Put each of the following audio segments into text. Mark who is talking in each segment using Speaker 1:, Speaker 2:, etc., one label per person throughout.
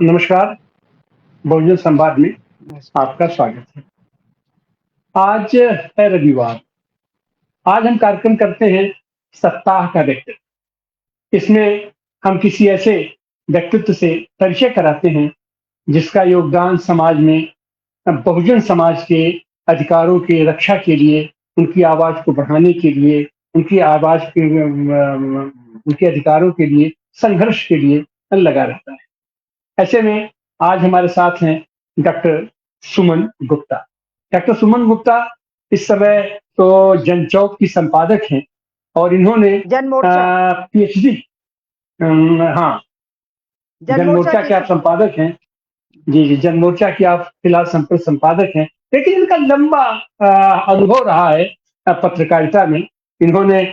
Speaker 1: नमस्कार, बहुजन संवाद में आपका स्वागत है। आज है रविवार। आज हम कार्यक्रम करते हैं सप्ताह का व्यक्तित्व। इसमें हम किसी ऐसे व्यक्तित्व से परिचय कराते हैं जिसका योगदान समाज में बहुजन समाज के अधिकारों की रक्षा के लिए, उनकी आवाज को बढ़ाने के लिए, उनकी आवाज के उनके अधिकारों के लिए, संघर्ष के लिए लगा रहता है। ऐसे में आज हमारे साथ हैं डॉक्टर सुमन गुप्ता। डॉक्टर सुमन गुप्ता इस समय तो जनचौक की संपादक हैं और इन्होंने पीएचडी हाँ, जनमोर्चा के आप संपादक हैं। जी, जनमोर्चा की आप फिलहाल संपादक हैं, लेकिन इनका लंबा अनुभव रहा है पत्रकारिता में। इन्होंने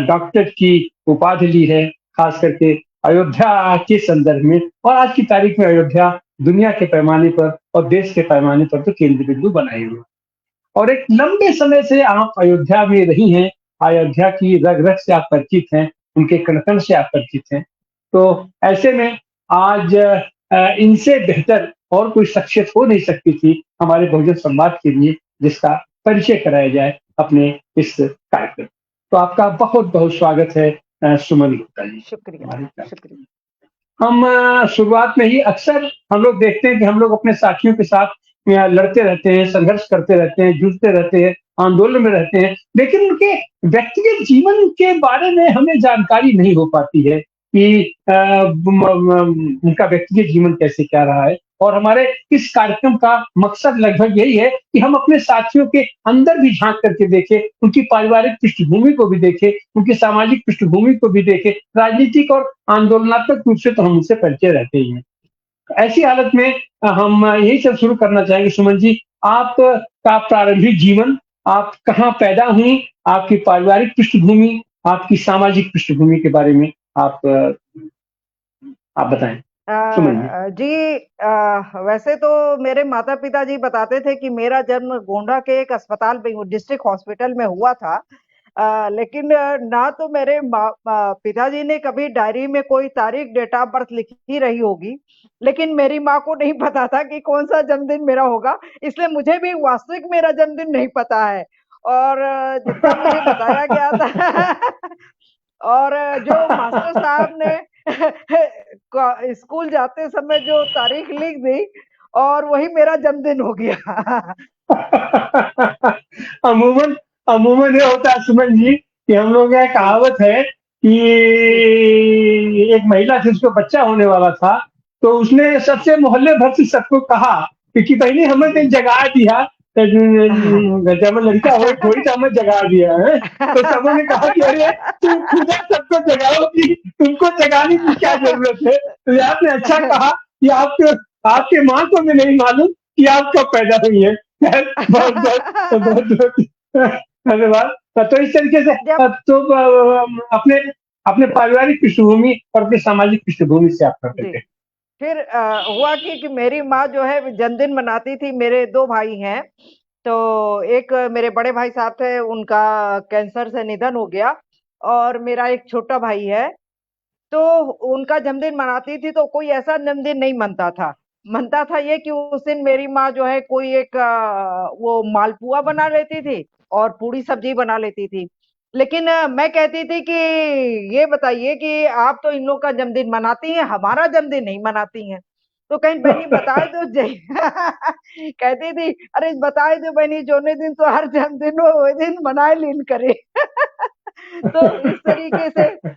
Speaker 1: डॉक्टर की उपाधि ली है, खास करके अयोध्या के संदर्भ में, और आज की तारीख में अयोध्या दुनिया के पैमाने पर और देश के पैमाने पर तो केंद्र बिंदु बनाए हुए, और एक लंबे समय से आप अयोध्या में रही हैं। अयोध्या की रग रग से आप परिचित हैं, उनके कण कण से आप परिचित हैं। तो ऐसे में आज इनसे बेहतर और कोई शख्सियत हो नहीं सकती थी हमारे बहुजन संवाद के लिए जिसका परिचय कराया जाए अपने इस कार्यक्रम। तो आपका बहुत बहुत स्वागत है सुमन गुप्ता जी।
Speaker 2: शुक्रिया, शुक्रिया।
Speaker 1: हम शुरुआत में ही अक्सर हम लोग देखते हैं कि हम लोग अपने साथियों के साथ लड़ते रहते हैं, संघर्ष करते रहते हैं, जूझते रहते हैं, आंदोलन में रहते हैं, लेकिन उनके व्यक्तिगत जीवन के बारे में हमें जानकारी नहीं हो पाती है कि उनका व्यक्तिगत जीवन कैसे क्या रहा है। और हमारे इस कार्यक्रम का मकसद लगभग यही है कि हम अपने साथियों के अंदर भी झांक करके देखें, उनकी पारिवारिक पृष्ठभूमि को भी देखें, उनकी सामाजिक पृष्ठभूमि को भी देखें। राजनीतिक और आंदोलनात्मक रूप से तो हम उनसे परिचय रहते ही हैं। ऐसी हालत में हम यही सब शुरू करना चाहेंगे। सुमन जी, आपका प्रारंभिक जीवन, आप कहाँ पैदा हुई, आपकी पारिवारिक पृष्ठभूमि, आपकी सामाजिक पृष्ठभूमि के बारे में आप बताएं सुमन जी।
Speaker 2: वैसे तो मेरे माता पिता जी बताते थे कि मेरा जन्म गोंडा के एक अस्पताल में, डिस्ट्रिक्ट हॉस्पिटल में हुआ था। लेकिन ना तो मेरे पिताजी ने कभी डायरी में कोई तारीख, डेट ऑफ बर्थ लिखी रही होगी, लेकिन मेरी माँ को नहीं पता था कि कौन सा जन्मदिन मेरा होगा, इसलिए मुझे भी वास्तविक मेरा जन्मदिन नहीं पता है। और जितना मुझे बताया गया था और जो मास्टर साहब ने स्कूल जाते समय जो तारीख लिख दी, और वही मेरा जन्मदिन हो गया।
Speaker 1: अमूमन अमूमन ये होता है सुमन जी कि हम लोग का कहावत है कि एक महिला थी, उसको बच्चा होने वाला था, तो उसने सबसे मोहल्ले भर से सबको कहा कि बहनी हमें तो जगा दिया, जब लड़का हो थोड़ी तो हमें जगा दिया है। तो सबों ने कहा कि अरे तुम खुद सबको जगाओगी, तुमको जगाने की क्या जरूरत है। तो आपने अच्छा कहा कि आपके माँ को भी नहीं मालूम कि आप कब पैदा हुई है। बहुत बहुत धन्यवाद। तो इस तरीके से तो अपने अपने पारिवारिक पृष्ठभूमि और अपने सामाजिक पृष्ठभूमि से आप करते थे।
Speaker 2: फिर हुआ कि मेरी माँ जो है जन्मदिन मनाती थी। मेरे 2 भाई हैं, तो एक मेरे बड़े भाई साहब थे, उनका कैंसर से निधन हो गया, और मेरा एक छोटा भाई है। तो उनका जन्मदिन मनाती थी, तो कोई ऐसा जन्मदिन नहीं मनता था। मनता था ये कि उस दिन मेरी माँ जो है कोई एक वो मालपुआ बना लेती थी और पूड़ी सब्जी बना लेती थी। लेकिन मैं कहती थी कि ये बताइए कि आप तो इन लोग का जन्मदिन मनाती हैं, हमारा जन्मदिन नहीं मनाती हैं। तो कहीं बहनी बताए दो कहती थी, अरे बताए दो बहनी, जोने दिन तो हर जन्मदिन हो वो दिन मनाए लीन करे। तो इस तरीके से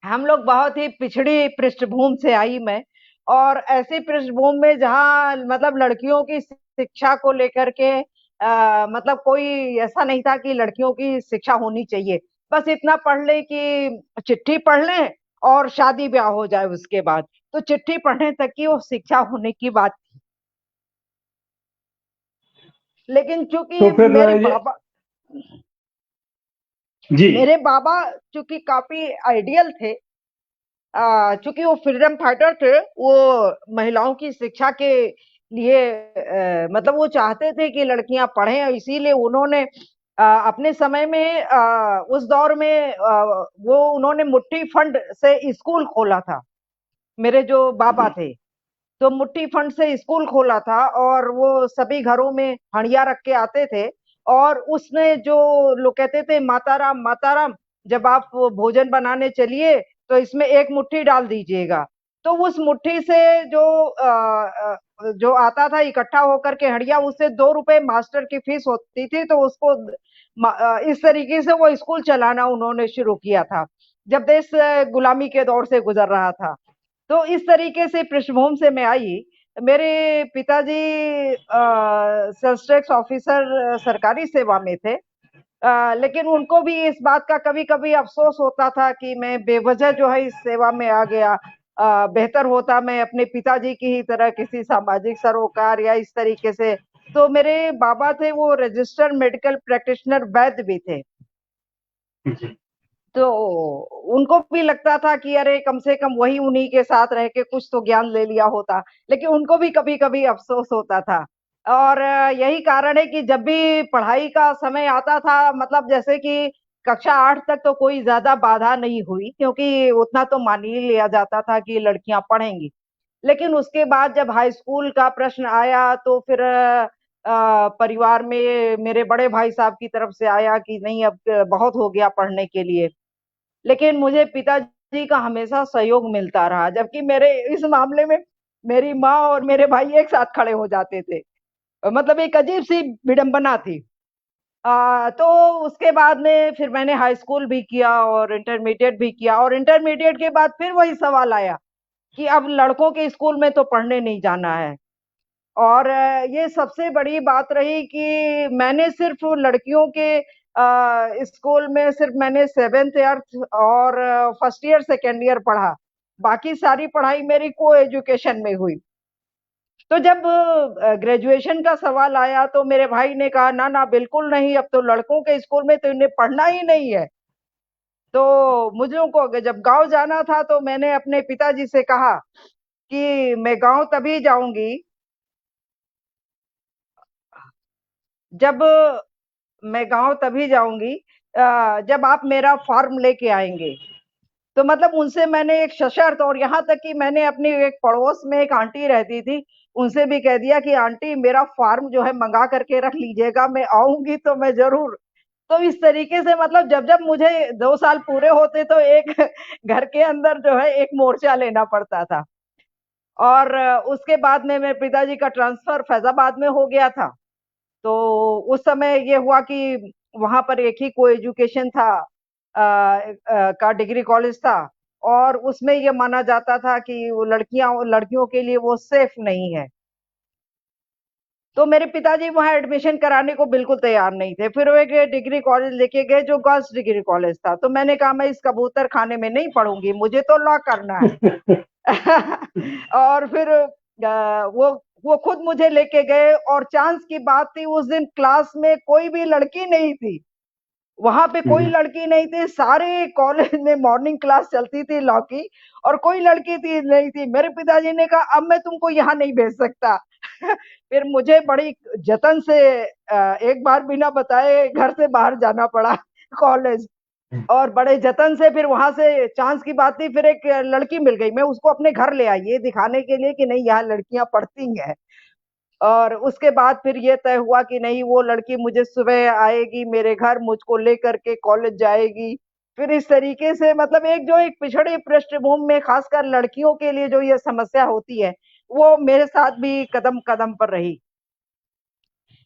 Speaker 2: हम लोग बहुत ही पिछड़ी पृष्ठभूमि से आई मैं, और ऐसी पृष्ठभूमि में जहाँ मतलब लड़कियों की शिक्षा को लेकर के मतलब कोई ऐसा नहीं था कि लड़कियों की शिक्षा होनी चाहिए। बस इतना पढ़ ले कि चिट्ठी पढ़ लें और शादी ब्याह हो जाए उसके बाद। तो चिट्ठी पढ़ने तक की वो शिक्षा होने की बात थी। लेकिन चूंकि
Speaker 1: तो
Speaker 2: मेरे बाबा चूंकि काफी आइडियल थे, चूंकि वो फ्रीडम फाइटर थे, वो महिलाओं की शिक्षा के लिए मतलब वो चाहते थे कि लड़कियां पढ़ें, और इसीलिए उन्होंने अपने समय में उस दौर में वो उन्होंने मुट्ठी फंड से स्कूल खोला था, मेरे जो बाबा थे। तो मुट्ठी फंड से स्कूल खोला था और वो सभी घरों में हंडिया रख के आते थे और उसने जो लोग कहते थे माता राम, जब आप वो भोजन बनाने चलिए तो इसमें एक मुट्ठी डाल दीजिएगा। तो उस मुट्ठी से जो आता था इकट्ठा होकर के हंडिया, उससे 2 रुपए मास्टर की फीस होती थी, तो उसको इस तरीके से वो स्कूल चलाना उन्होंने शुरू किया था जब देश गुलामी के दौर से गुजर रहा था। तो इस तरीके से पृष्ठभूमि से मैं आई। मेरे पिताजी सेल्स टैक्स ऑफिसर सरकारी सेवा में थे, लेकिन उनको भी इस बात का कभी-कभी अफसोस होता था कि मैं बेवजह जो है इस सेवा में आ गया। बेहतर होता मैं अपने पिताजी की ही तरह किसी सामाजिक सरोकार या इस तरीके से। तो मेरे बाबा थे वो रजिस्टर्ड मेडिकल प्रैक्टिशनर वैद्य भी थे।
Speaker 1: जी।
Speaker 2: तो उनको भी लगता था कि अरे कम से कम वही उन्हीं के साथ रह के कुछ तो ज्ञान ले लिया होता, लेकिन उनको भी कभी-कभी अफसोस होता था। और यही कारण है कि जब भी पढ़ाई का समय आता था, मतलब जैसे कि कक्षा 8 तक तो कोई ज़्यादा बाधा नहीं हुई, क्योंकि उतना तो मान ही लिया जाता था कि लड़कियाँ पढ़ेंगी। लेकिन उसके बाद जब हाई स्कूल का प्रश्न आया तो फिर परिवार में मेरे बड़े भाई साहब की तरफ से आया कि नहीं, अब बहुत हो गया पढ़ने के लिए। लेकिन मुझे पिताजी का हमेशा सहयोग मिलता रहा, जबकि मेरे इस मामले में मेरी माँ और मेरे भाई एक साथ खड़े हो जाते थे। मतलब एक अजीब-सी विडंबना थी। तो उसके बाद में फिर मैंने हाई स्कूल भी किया और इंटरमीडिएट भी किया, और इंटरमीडिएट के बाद फिर वही सवाल आया कि अब लड़कों के स्कूल में तो पढ़ने नहीं जाना है। और ये सबसे बड़ी बात रही कि मैंने सिर्फ़ लड़कियों के स्कूल में सिर्फ़ मैंने 7th 8th और फर्स्ट ईयर, सेकंड ईयर पढ़ा। बाकी सारी पढ़ाई मेरी को-एजुकेशन में हुई। तो जब ग्रेजुएशन का सवाल आया तो मेरे भाई ने कहा, "ना, ना, बिल्कुल नहीं, अब तो लड़कों के स्कूल में तो इन्हें पढ़ना ही नहीं है।" तो मुझे को जब गाँव जाना था तो मैंने अपने पिताजी से कहा कि मैं गाँव तभी जाऊँगी जब मैं गाँव तभी जाऊँगी जब आप मेरा फ़ॉर्म लेके आएँगे। तो मतलब उनसे मैंने एक सशर्त, और यहाँ तक कि मैंने अपनी एक पड़ोस में एक आंटी रहती थी, उनसे भी कह दिया कि आंटी मेरा फ़ॉर्म जो है मँगा करके रख लीजिएगा, मैं आऊँगी तो मैं ज़रूर। तो इस तरीके से मतलब जब-जब मुझे 2 साल पूरे होते तो एक घर के अंदर जो है एक मोर्चा लेना पड़ता था। और उसके बाद में मेरे पिताजी का ट्रांसफ़र फैज़ाबाद में हो गया था। तो उस समय ये हुआ कि वहाँ पर एक ही को-एजुकेशन था, का डिग्री कॉलेज था, और उसमें ये माना जाता था कि वो लड़कियों के लिए वो सेफ नहीं है। तो मेरे पिताजी वहाँ एडमिशन कराने को बिल्कुल तैयार नहीं थे। फिर वो एक डिग्री कॉलेज लेके गए जो गर्ल्स डिग्री कॉलेज था। तो मैंने कहा मैं इस कबूतर खाने में नहीं पढ़ूँगी, मुझे तो लॉ करना है। और फिर वो खुद मुझे लेके गए, और चांस की बात थी उस दिन क्लास में कोई भी लड़की नहीं थी। वहाँ पे कोई लड़की नहीं थी, सारे कॉलेज में मॉर्निंग क्लास चलती थी लॉ की, और कोई लड़की थी नहीं थी। मेरे पिताजी ने कहा अब मैं तुमको यहाँ नहीं भेज सकता। फिर मुझे बड़ी जतन से एक बार बिना बताए घर से बाहर जाना पड़ा कॉलेज। और बड़े जतन से फिर वहाँ से चांस की बात थी, फिर एक लड़की मिल गई। मैं उसको अपने घर ले आई ये दिखाने के लिए कि नहीं यहाँ लड़कियाँ पढ़ती हैं। और उसके बाद फिर ये तय हुआ कि नहीं, वो लड़की मुझे सुबह आएगी मेरे घर, मुझको लेकर के कॉलेज जाएगी। फिर इस तरीके से मतलब एक पिछड़ी पृष्ठभूमि में खासकर लड़कियों के लिए जो ये समस्या होती है, वो मेरे साथ भी कदम-कदम पर रही।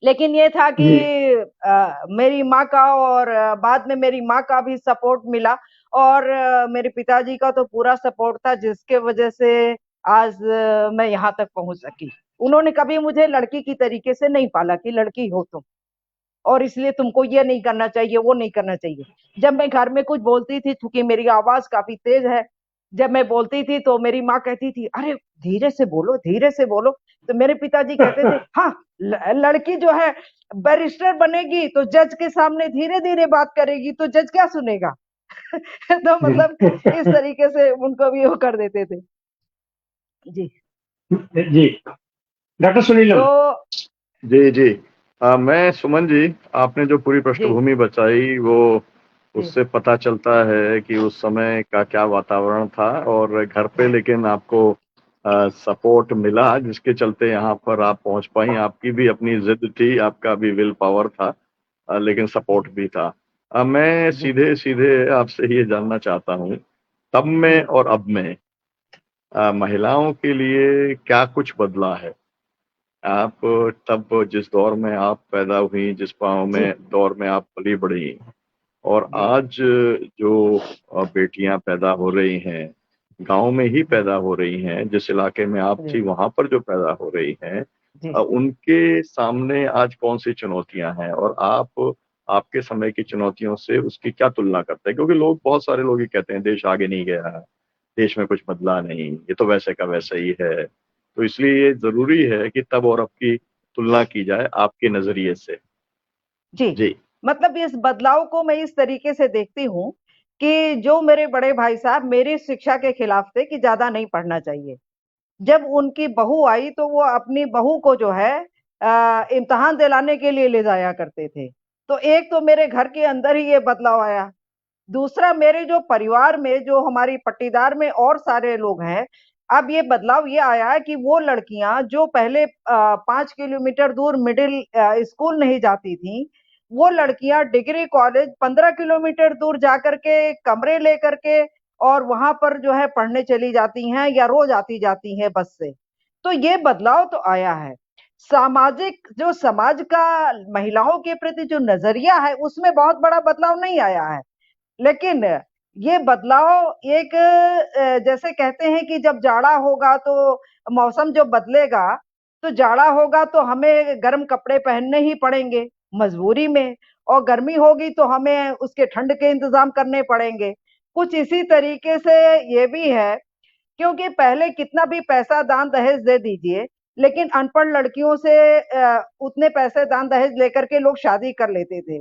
Speaker 2: लेकिन ये था कि
Speaker 1: जी।
Speaker 2: मेरी माँ का और बाद में मेरी माँ का भी सपोर्ट मिला, और मेरे पिताजी का तो पूरा सपोर्ट था, जिसके वजह से आज मैं यहाँ तक पहुँच सकी। उन्होंने कभी मुझे लड़की की तरीके से नहीं पाला कि लड़की हो तुम, और इसलिए तुमको ये नहीं करना चाहिए, वो नहीं करना चाहिए। जब मैं घर में कुछ बोलती थी, चूँकि मेरी आवाज़ काफ़ी तेज़ है, जब मैं बोलती थी तो मेरी माँ कहती थी, "अरे! धीरे से बोलो।" तो मेरे पिताजी कहते थे, "हाँ, लड़की जो है बैरिस्टर बनेगी तो जज के सामने धीरे-धीरे बात करेगी, तो जज क्या सुनेगा?" तो मतलब इस तरीके से उनको भी वो कर देते थे। जी।
Speaker 1: जी। डॉक्टर
Speaker 2: तो
Speaker 1: सुनीलम।
Speaker 3: जी, जी। मैं सुमन जी, आपने जो पूरी
Speaker 2: जी,
Speaker 3: पृष्ठभूमि बताई वो
Speaker 2: जी,
Speaker 3: उससे पता चलता है कि उस समय का क्या वातावरण था और घर पे लेकिन आपको सपोर्ट मिला जिसके चलते यहाँ पर आप पहुंच पाई। आपकी भी अपनी जिद थी, आपका भी विल पावर था, लेकिन सपोर्ट
Speaker 2: जी
Speaker 3: भी था। मैं
Speaker 2: जी
Speaker 3: सीधे सीधे आपसे ये जानना चाहता हूँ, तब में
Speaker 2: जी
Speaker 3: और अब में महिलाओं के लिए क्या कुछ बदला है? आप तब जिस दौर में आप पैदा हुई, जिस पाँव
Speaker 2: जी
Speaker 3: में दौर में आप पली बढ़ी, और
Speaker 2: जी
Speaker 3: आज जो बेटियां पैदा हो रही हैं, गांव में ही
Speaker 2: जी
Speaker 3: पैदा हो रही हैं, जिस इलाके में आप
Speaker 2: जी
Speaker 3: थी वहां पर जो पैदा हो रही हैं,
Speaker 2: जी
Speaker 3: उनके सामने आज कौन सी चुनौतियां हैं, और आप आपके समय की चुनौतियों से उसकी क्या तुलना करते हैं? क्योंकि लोग, बहुत सारे लोग ये कहते हैं देश आगे नहीं गया, देश में कुछ बदला नहीं, ये तो वैसे का वैसा ही है। तो इसलिए ये जरूरी है कि तब और अब की तुलना की जाए आपके नजरिए से।
Speaker 2: जी।
Speaker 3: जी
Speaker 2: मतलब इस बदलाव को मैं इस तरीके से देखती हूँ कि जो मेरे बड़े भाई साहब मेरी शिक्षा के खिलाफ थे कि ज्यादा नहीं पढ़ना चाहिए। जब उनकी बहू आई तो वो अपनी बहू को जो है इम्तिहान दिलाने के लिए ले जाया करते थे। तो एक तो मेरे घर के अंदर ही ये बदलाव आया। दूसरा, मेरे जो परिवार में जो हमारी पट्टीदार में और सारे लोग हैं, अब ये बदलाव ये आया है कि वो लड़कियां जो पहले 5 किलोमीटर दूर मिडिल स्कूल नहीं जाती थी, वो लड़कियां डिग्री कॉलेज 15 किलोमीटर दूर जाकर के कमरे लेकर के और वहां पर जो है पढ़ने चली जाती हैं या रोज आती जाती हैं बस से। तो ये बदलाव तो आया है। सामाजिक जो समाज का महिलाओं के प्रति जो नजरिया है उसमें बहुत बड़ा बदलाव नहीं आया है। लेकिन ये बदलाव एक जैसे कहते हैं कि जब जाड़ा होगा तो मौसम जो बदलेगा, तो जाड़ा होगा तो हमें गर्म कपड़े पहनने ही पड़ेंगे मजबूरी में, और गर्मी होगी तो हमें उसके ठंड के इंतजाम करने पड़ेंगे। कुछ इसी तरीके से ये भी है, क्योंकि पहले कितना भी पैसा दान दहेज दे दीजिए, लेकिन अनपढ़ लड़कियों से उतने पैसे दान दहेज लेकर के लोग शादी कर लेते थे।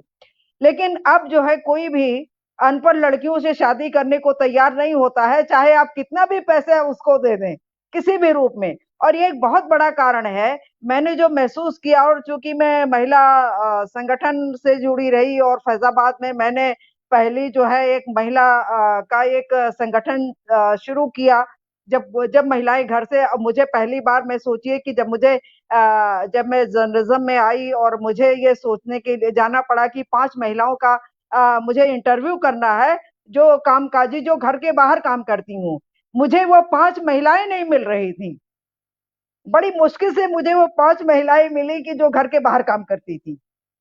Speaker 2: लेकिन अब जो है कोई भी अनपढ़ लड़कियों से शादी करने को तैयार नहीं होता है, चाहे आप कितना भी पैसे उसको दे दें, किसी भी रूप में। और ये एक बहुत बड़ा कारण है। मैंने जो महसूस किया, और चूंकि मैं महिला संगठन से जुड़ी रही और फैजाबाद में मैंने पहली जो है एक महिला का एक संगठन शुरू किया। जब जब महिलाएं घर से, अब मुझे पहली बार, मैं सोचिए कि जब मैं जर्नलिज्म में आई और मुझे ये सोचने के लिए जाना पड़ा कि 5 महिलाओं का मुझे इंटरव्यू करना है जो कामकाजी, जो घर के बाहर काम करती हूँ। मुझे वो 5 महिलाएं नहीं मिल रही थी। बड़ी मुश्किल से मुझे वो 5 महिलाएं मिली कि जो घर के बाहर काम करती थी।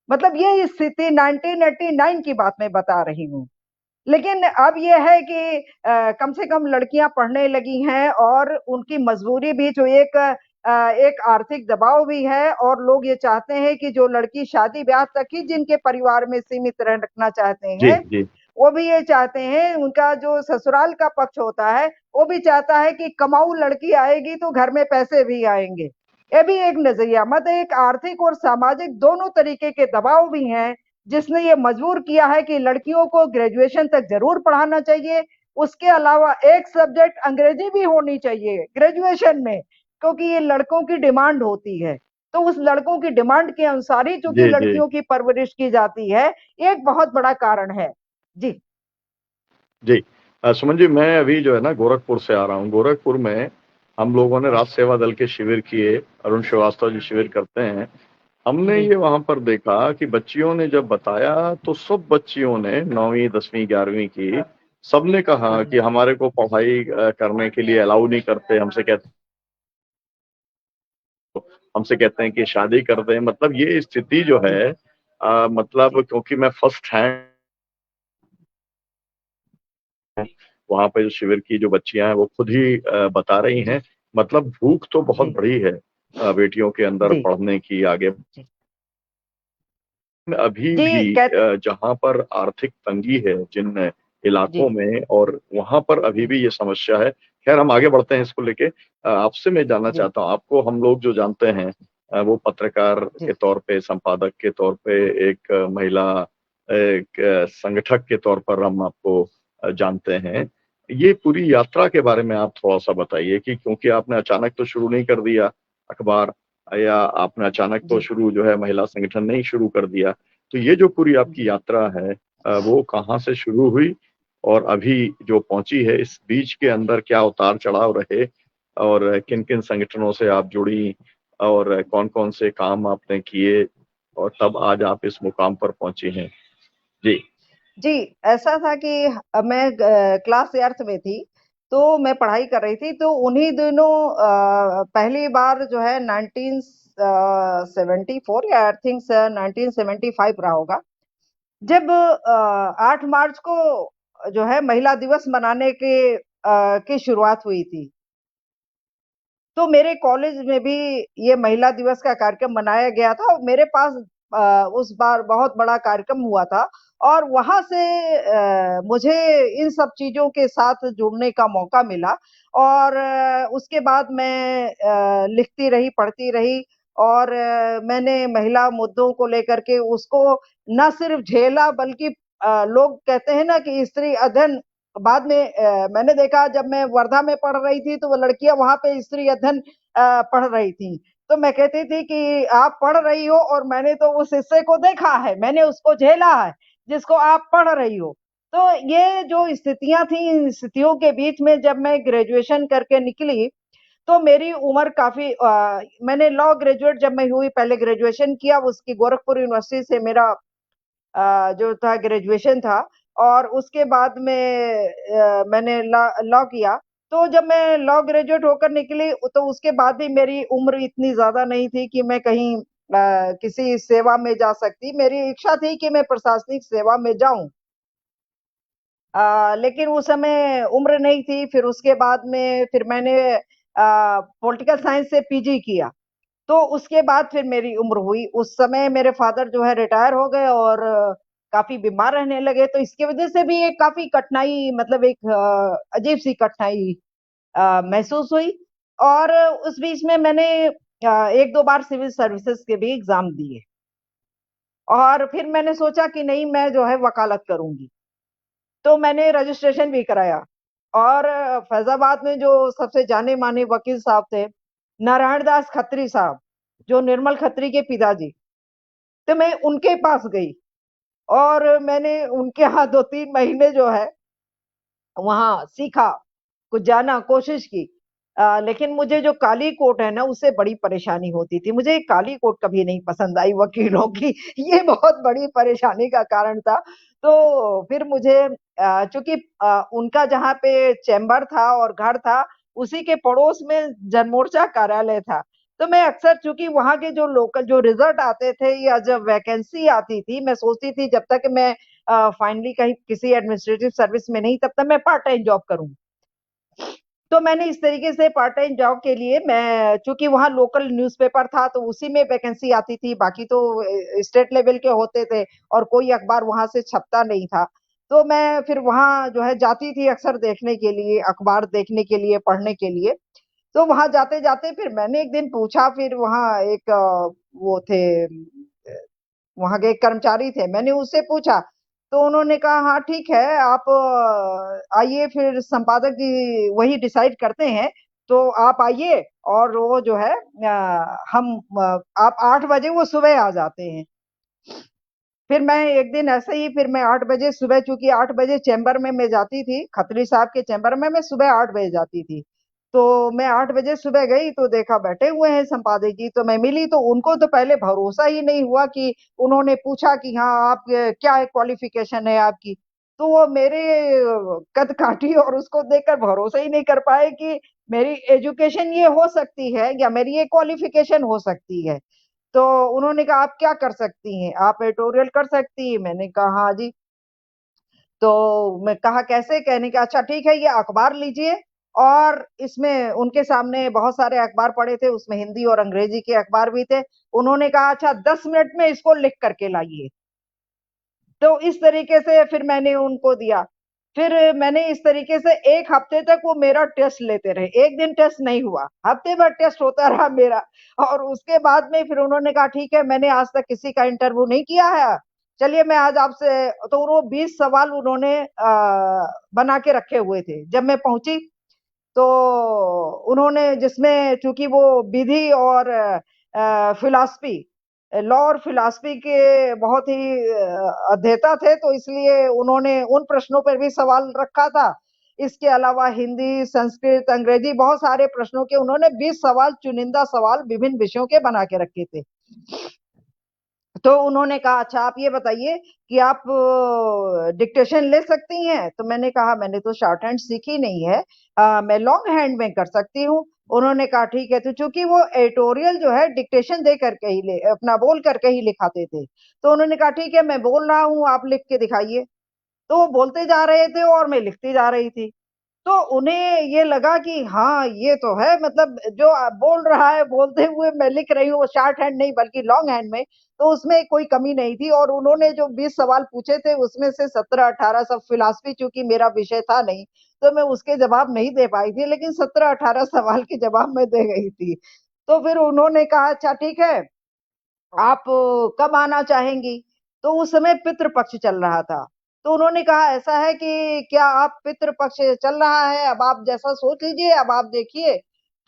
Speaker 2: मतलब ये स्थिति 1989 की बात मैं बता रही हूँ। लेकिन अब ये है कि कम से कम लड़कियां पढ़ने लगी हैं, और उनकी मजबूरी भी जो एक आर्थिक दबाव भी है, और लोग ये चाहते हैं कि जो लड़की शादी ब्याह तक ही जिनके परिवार में सीमित रखना चाहते
Speaker 3: जी
Speaker 2: हैं,
Speaker 3: जी
Speaker 2: वो भी ये चाहते हैं, उनका जो ससुराल का पक्ष होता है वो भी चाहता है कि कमाऊ लड़की आएगी तो घर में पैसे भी आएंगे। ये भी एक नजरिया, मतलब एक आर्थिक और सामाजिक दोनों तरीके के दबाव भी हैं, जिसने ये मजबूर किया है कि लड़कियों को ग्रेजुएशन तक जरूर पढ़ाना चाहिए। उसके अलावा एक सब्जेक्ट अंग्रेजी भी होनी चाहिए ग्रेजुएशन में, क्योंकि ये लड़कों की डिमांड होती है। तो उस लड़कों की डिमांड के अनुसार ही चूंकि
Speaker 3: जी जी
Speaker 2: लड़कियों की परवरिश की जाती है, एक बहुत बड़ा कारण है। जी
Speaker 3: जी। सुमन जी, मैं अभी जो है ना गोरखपुर से आ रहा हूँ। गोरखपुर में हम लोगों ने राष्ट्र सेवा दल के शिविर किए। अरुण श्रीवास्तव जी शिविर करते हैं। हमने
Speaker 2: जी
Speaker 3: ये वहां पर देखा कि बच्चियों ने जब बताया तो सब बच्चियों ने 9वीं 10वीं 11वीं की, सबने कहा
Speaker 2: जी
Speaker 3: कि हमारे को पढ़ाई करने के लिए अलाउ नहीं करते। हमसे कहते हैं कि शादी कर दें। मतलब ये स्थिति जो
Speaker 2: जी
Speaker 3: है, मतलब
Speaker 2: जी
Speaker 3: क्योंकि मैं फर्स्ट हैंड वहां पे जो शिविर की जो बच्चियां हैं वो खुद ही बता रही
Speaker 2: जी
Speaker 3: हैं। मतलब भूख तो बहुत
Speaker 2: जी
Speaker 3: बड़ी है बेटियों के अंदर
Speaker 2: जी
Speaker 3: पढ़ने की आगे।
Speaker 2: जी
Speaker 3: अभी
Speaker 2: जी
Speaker 3: भी
Speaker 2: कहते
Speaker 3: जहां पर आर्थिक तंगी है जिन
Speaker 2: जी
Speaker 3: इलाकों में, और वहां पर अभी
Speaker 2: जी
Speaker 3: भी ये समस्या है। खैर, हम आगे बढ़ते हैं इसको लेके। आपसे मैं जानना
Speaker 2: जी
Speaker 3: चाहता हूँ, आपको हम लोग जो जानते हैं, वो पत्रकार के
Speaker 2: जी
Speaker 3: तौर पे, संपादक के तौर पे, एक महिला, एक संगठक के तौर पर हम आपको जानते हैं। ये पूरी यात्रा के बारे में आप थोड़ा सा बताइए कि क्योंकि आपने अचानक तो शुरू नहीं कर दिया अखबार, या आपने अचानक तो
Speaker 2: जी
Speaker 3: शुरू जो है महिला संगठन नहीं शुरू कर दिया। तो ये जो पूरी आपकी
Speaker 2: जी
Speaker 3: यात्रा है, वो कहाँ से शुरू हुई और अभी जो पहुंची है, इस बीच के अंदर क्या उतार चढ़ाव रहे, और किन किन संगठनों से आप जुड़ी और कौन कौन से काम आपने किए और तब आज आप इस मुकाम पर पहुंची हैं? जी।
Speaker 2: जी, ऐसा था कि मैं क्लास 8th में थी, तो मैं पढ़ाई कर रही थी, तो उन्हीं दिनों पहली बार जो है 1974 या आई थिंक 1975 रहा होगा, जब 8 मार्च को जो है महिला दिवस मनाने की शुरुआत हुई थी। तो मेरे कॉलेज में भी ये महिला दिवस का कार्यक्रम मनाया गया था और मेरे पास उस बार बहुत बड़ा कार्यक्रम हुआ था और वहाँ से मुझे इन सब चीज़ों के साथ जुड़ने का मौका मिला और उसके बाद मैं लिखती रही, पढ़ती रही और मैंने महिला मुद्दों को लेकर के उसको ना सिर्फ झेला बल्कि लोग कहते हैं ना कि स्त्री अध्ययन बाद में मैंने देखा जब मैं वर्धा में पढ़ रही थी तो वो लड़कियां वहां पे स्त्री अध्ययन पढ़ रही थी तो मैं कहती थी कि आप पढ़ रही हो और मैंने तो उस हिस्से को देखा है, मैंने उसको झेला है जिसको आप पढ़ रही हो। तो ये जो स्थितियां थी इन स्थितियों के बीच में जब मैं ग्रेजुएशन करके निकली तो मेरी उम्र काफी मैंने लॉ ग्रेजुएट जब मैं हुई पहले ग्रेजुएशन किया उसकी गोरखपुर यूनिवर्सिटी से मेरा जो था ग्रेजुएशन था और उसके बाद में मैंने लॉ किया। तो जब मैं लॉ ग्रेजुएट होकर निकली तो उसके बाद भी मेरी उम्र इतनी ज़्यादा नहीं थी कि मैं कहीं किसी सेवा में जा सकती। मेरी इच्छा थी कि मैं प्रशासनिक सेवा में जाऊँ। लेकिन उस समय उम्र नहीं थी, फिर उसके बाद में फिर मैंने पॉलिटिकल साइंस से पीजी किया। तो उसके बाद फिर मेरी उम्र हुई। उस समय मेरे फादर जो है रिटायर हो गए और काफ़ी बीमार रहने लगे, तो इसकी वज़ह से भी एक काफ़ी कठिनाई मतलब एक अजीब-सी कठिनाई महसूस हुई और उस बीच में मैंने 1-2 बार सिविल सर्विसेज़ के भी एग्ज़ाम दिए और फिर मैंने सोचा कि नहीं मैं जो है वकालत करूँगी। तो मैंने रजिस्ट्रेशन भी कराया और फैज़ाबाद में जो सबसे जाने-माने वकील साहब थे, नारायण दास खत्री साहब, जो निर्मल खत्री के पिताजी, तो मैं उनके पास गई और मैंने उनके यहाँ 2-3 महीने जो है वहाँ सीखा, कुछ जाना, कोशिश की। लेकिन मुझे जो काली कोट है ना, उससे बड़ी परेशानी होती थी। मुझे काली कोट कभी नहीं पसंद आई वकीलों की, ये बहुत बड़ी परेशानी का कारण था। तो फिर मुझे चूँकि उनका जहाँ पे चैम्बर था और घर था, उसी के पड़ोस में जनमोर्चा कार्यालय था। तो मैं अक्सर चूँकि वहाँ के जो लोकल जो रिज़ल्ट आते थे या जब वैकेंसी आती थी, मैं सोचती थी जब तक मैं फाइनली कहीं किसी एडमिनिस्ट्रेटिव सर्विस में नहीं तब तक मैं पार्ट टाइम जॉब करूँ। तो मैंने इस तरीके से पार्ट टाइम जॉब के लिए मैं चूँकि वहाँ लोकल न्यूज़पेपर था तो उसी में वैकेंसी आती थी, बाकी तो स्टेट लेवल के होते थे और कोई अखबार वहाँ से छपता नहीं था। तो मैं फिर वहाँ जो है जाती थी अक्सर देखने के लिए, अखबार देखने के लिए, पढ़ने के लिए। तो वहाँ जाते-जाते फिर मैंने एक दिन पूछा फिर वहाँ एक वो थे वहाँ के एक कर्मचारी थे, मैंने उससे पूछा, तो उन्होंने कहा हाँ ठीक है, आप आइए फिर संपादक जी वही डिसाइड करते हैं, तो आप आइए और वो जो है आप 8 बजे वो सुबह आ जाते हैं। फिर मैं एक दिन ऐसे ही फिर मैं 8 बजे सुबह चूँकि 8 बजे चैम्बर में मैं जाती थी, खत्री साहब के चैम्बर में मैं सुबह 8 बजे जाती थी। तो मैं 8 बजे सुबह गई तो देखा बैठे हुए हैं संपादक जी, तो मैं मिली तो उनको तो पहले भरोसा ही नहीं हुआ कि उन्होंने पूछा कि हाँ, आप क्या क्वालिफ़िकेशन है आपकी? तो वो मेरे कद-काठी और उसको देखकर भरोसा ही नहीं कर पाए कि मेरी एजुकेशन ये हो सकती है या मेरी ये क्वालिफ़िकेशन हो सकती है। तो उन्होंने कहा आप क्या कर सकती हैं? आप एडिटोरियल कर सकती हैं? मैंने कहा हाँ जी। तो मैं कहा कैसे? कहने का अच्छा ठीक है ये अखबार लीजिए और इसमें उनके सामने बहुत सारे अखबार पड़े थे, उसमें हिंदी और अंग्रेजी के अखबार भी थे। उन्होंने कहा अच्छा 10 मिनट में इसको लिख कर के लाइए। तो इस तरीके से फिर मैंने उनको दिया। फिर मैंने इस तरीके से 1 हफ्ते तक वो मेरा टेस्ट लेते रहे। 1 दिन टेस्ट नहीं हुआ, हफ्ते भर टेस्ट होता रहा मेरा और उसके बाद में फिर उन्होंने कहा ठीक है मैंने आज तक किसी का इंटरव्यू नहीं किया है। चलिए मैं आज आपसे तो वो 20 सवाल उन्होंने बना के रखे हुए थे। जब मैं पहुँची तो उन्होंने जिसमें चूँकि वो विधि और फिलॉसफी लॉ और फिलॉसफी के बहुत ही अध्येता थे तो इसलिए उन्होंने उन प्रश्नों पर भी सवाल रखा था। इसके अलावा हिंदी, संस्कृत, अंग्रेजी बहुत सारे प्रश्नों के उन्होंने 20 सवाल, चुनिंदा सवाल विभिन्न विषयों के बना के रखे थे। तो उन्होंने कहा, अच्छा आप ये बताइए कि आप डिक्टेशन ले सकती हैं? तो मैंने कहा, मैंने तो शॉर्ट हैंड सीखी नहीं है, मैं लॉन्ग हैंड में कर सकती हूँ। उन्होंने कहा ठीक है। तो चूंकि वो एडिटोरियल जो है डिक्टेशन दे करके ही अपना बोल करके ही लिखाते थे, तो उन्होंने कहा ठीक है, मैं बोल रहा हूँ, आप लिख के दिखाइए। तो वो बोलते जा रहे थे और मैं लिखती जा रही थी। तो उन्हें ये लगा कि हाँ, ये तो है, मतलब जो बोल रहा है, बोलते हुए मैं लिख रही हूँ, वो शॉर्ट हैंड नहीं बल्कि लॉन्ग हैंड में, तो उसमें कोई कमी नहीं थी। और उन्होंने जो 20 सवाल पूछे थे, उसमें से 17-18 सब फिलॉसफी, चूंकि मेरा विषय था नहीं, तो मैं उसके जवाब नहीं दे पाई थी, लेकिन 17-18 सवाल के जवाब मैं दे गई थी। तो फिर उन्होंने कहा, अच्छा ठीक है, आप कब आना चाहेंगी? तो उस समय पितृपक्ष चल रहा था। तो उन्होंने कहा, ऐसा है कि क्या आप पितृपक्ष चल रहा है, अब आप जैसा सोच लीजिए, अब आप देखिए।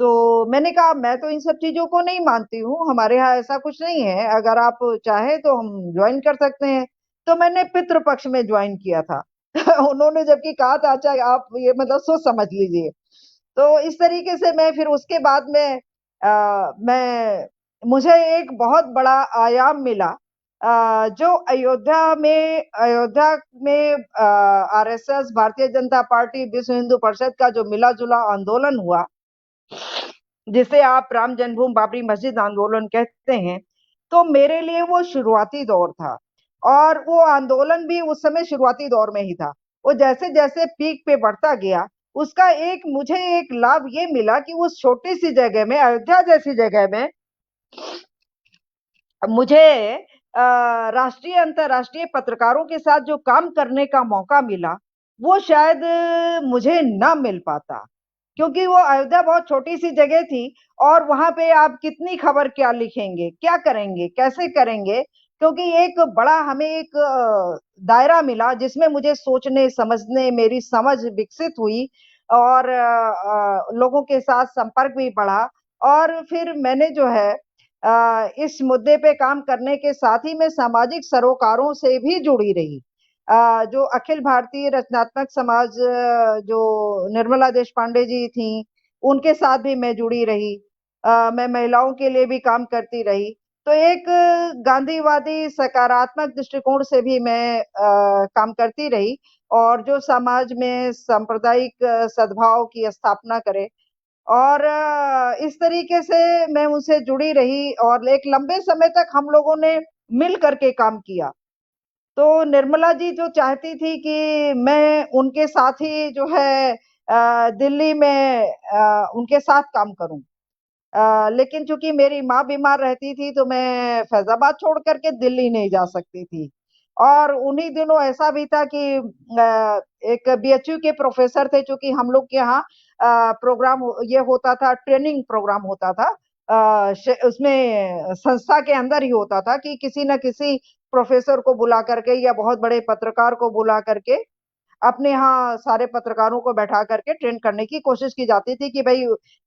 Speaker 2: तो मैंने कहा, मैं तो इन सब चीजों को नहीं मानती हूँ, हमारे यहाँ ऐसा कुछ नहीं है, अगर आप चाहे तो हम ज्वाइन कर सकते हैं। तो मैंने पितृपक्ष में ज्वाइन किया था। उन्होंने जबकि कहा था, अच्छा आप ये मतलब सोच समझ लीजिए। तो इस तरीके से मैं फिर उसके बाद में मैं मुझे एक बहुत बड़ा आयाम मिला, जो अयोध्या में आरएसएस, भारतीय जनता पार्टी, विश्व हिंदू परिषद का जो मिला जुला आंदोलन हुआ, जिसे आप राम जन्मभूमि बाबरी मस्जिद आंदोलन कहते हैं। तो मेरे लिए वो शुरुआती दौर था, और वो आंदोलन भी उस समय शुरुआती दौर में ही था। वो जैसे जैसे पीक पे बढ़ता गया, उसका मुझे एक लाभ ये मिला कि उस छोटी सी जगह में, अयोध्या जैसी जगह में, मुझे राष्ट्रीय अंतर्राष्ट्रीय पत्रकारों के साथ जो काम करने का मौका मिला, वो शायद मुझे ना मिल पाता, क्योंकि वो अयोध्या बहुत छोटी सी जगह थी, और वहां पे आप कितनी खबर क्या लिखेंगे, क्या करेंगे, कैसे करेंगे। क्योंकि एक बड़ा हमें एक दायरा मिला, जिसमें मुझे सोचने समझने, मेरी समझ विकसित हुई, और लोगों के साथ संपर्क भी बढ़ा। और फिर मैंने जो है इस मुद्दे पे काम करने के साथ ही मैं सामाजिक सरोकारों से भी जुड़ी रही। जो अखिल भारतीय रचनात्मक समाज, जो निर्मला देश पांडे जी थी, उनके साथ भी मैं जुड़ी रही। मैं महिलाओं के लिए भी काम करती रही। तो एक गांधीवादी सकारात्मक दृष्टिकोण से भी मैं काम करती रही, और जो समाज में सांप्रदायिक सद्भाव की स्थापना करे। और इस तरीके से मैं उनसे जुड़ी रही, और एक लंबे समय तक हम लोगों ने मिल करके काम किया। तो निर्मला जी जो चाहती थी कि मैं उनके साथ ही जो है दिल्ली में उनके साथ काम करूं, लेकिन चूंकि मेरी माँ बीमार रहती थी, तो मैं फैजाबाद छोड़ करके दिल्ली नहीं जा सकती थी। और उन्हीं दिनों ऐसा भी था कि एक बीएचयू के प्रोफेसर थे, चूंकि हम लोग के यहाँ प्रोग्राम ये होता था, ट्रेनिंग प्रोग्राम होता था, उसमें संस्था के अंदर ही होता था कि किसी न किसी प्रोफेसर को बुला करके या बहुत बड़े पत्रकार को बुला करके अपने यहाँ सारे पत्रकारों को बैठा करके ट्रेन करने की कोशिश की जाती थी कि भाई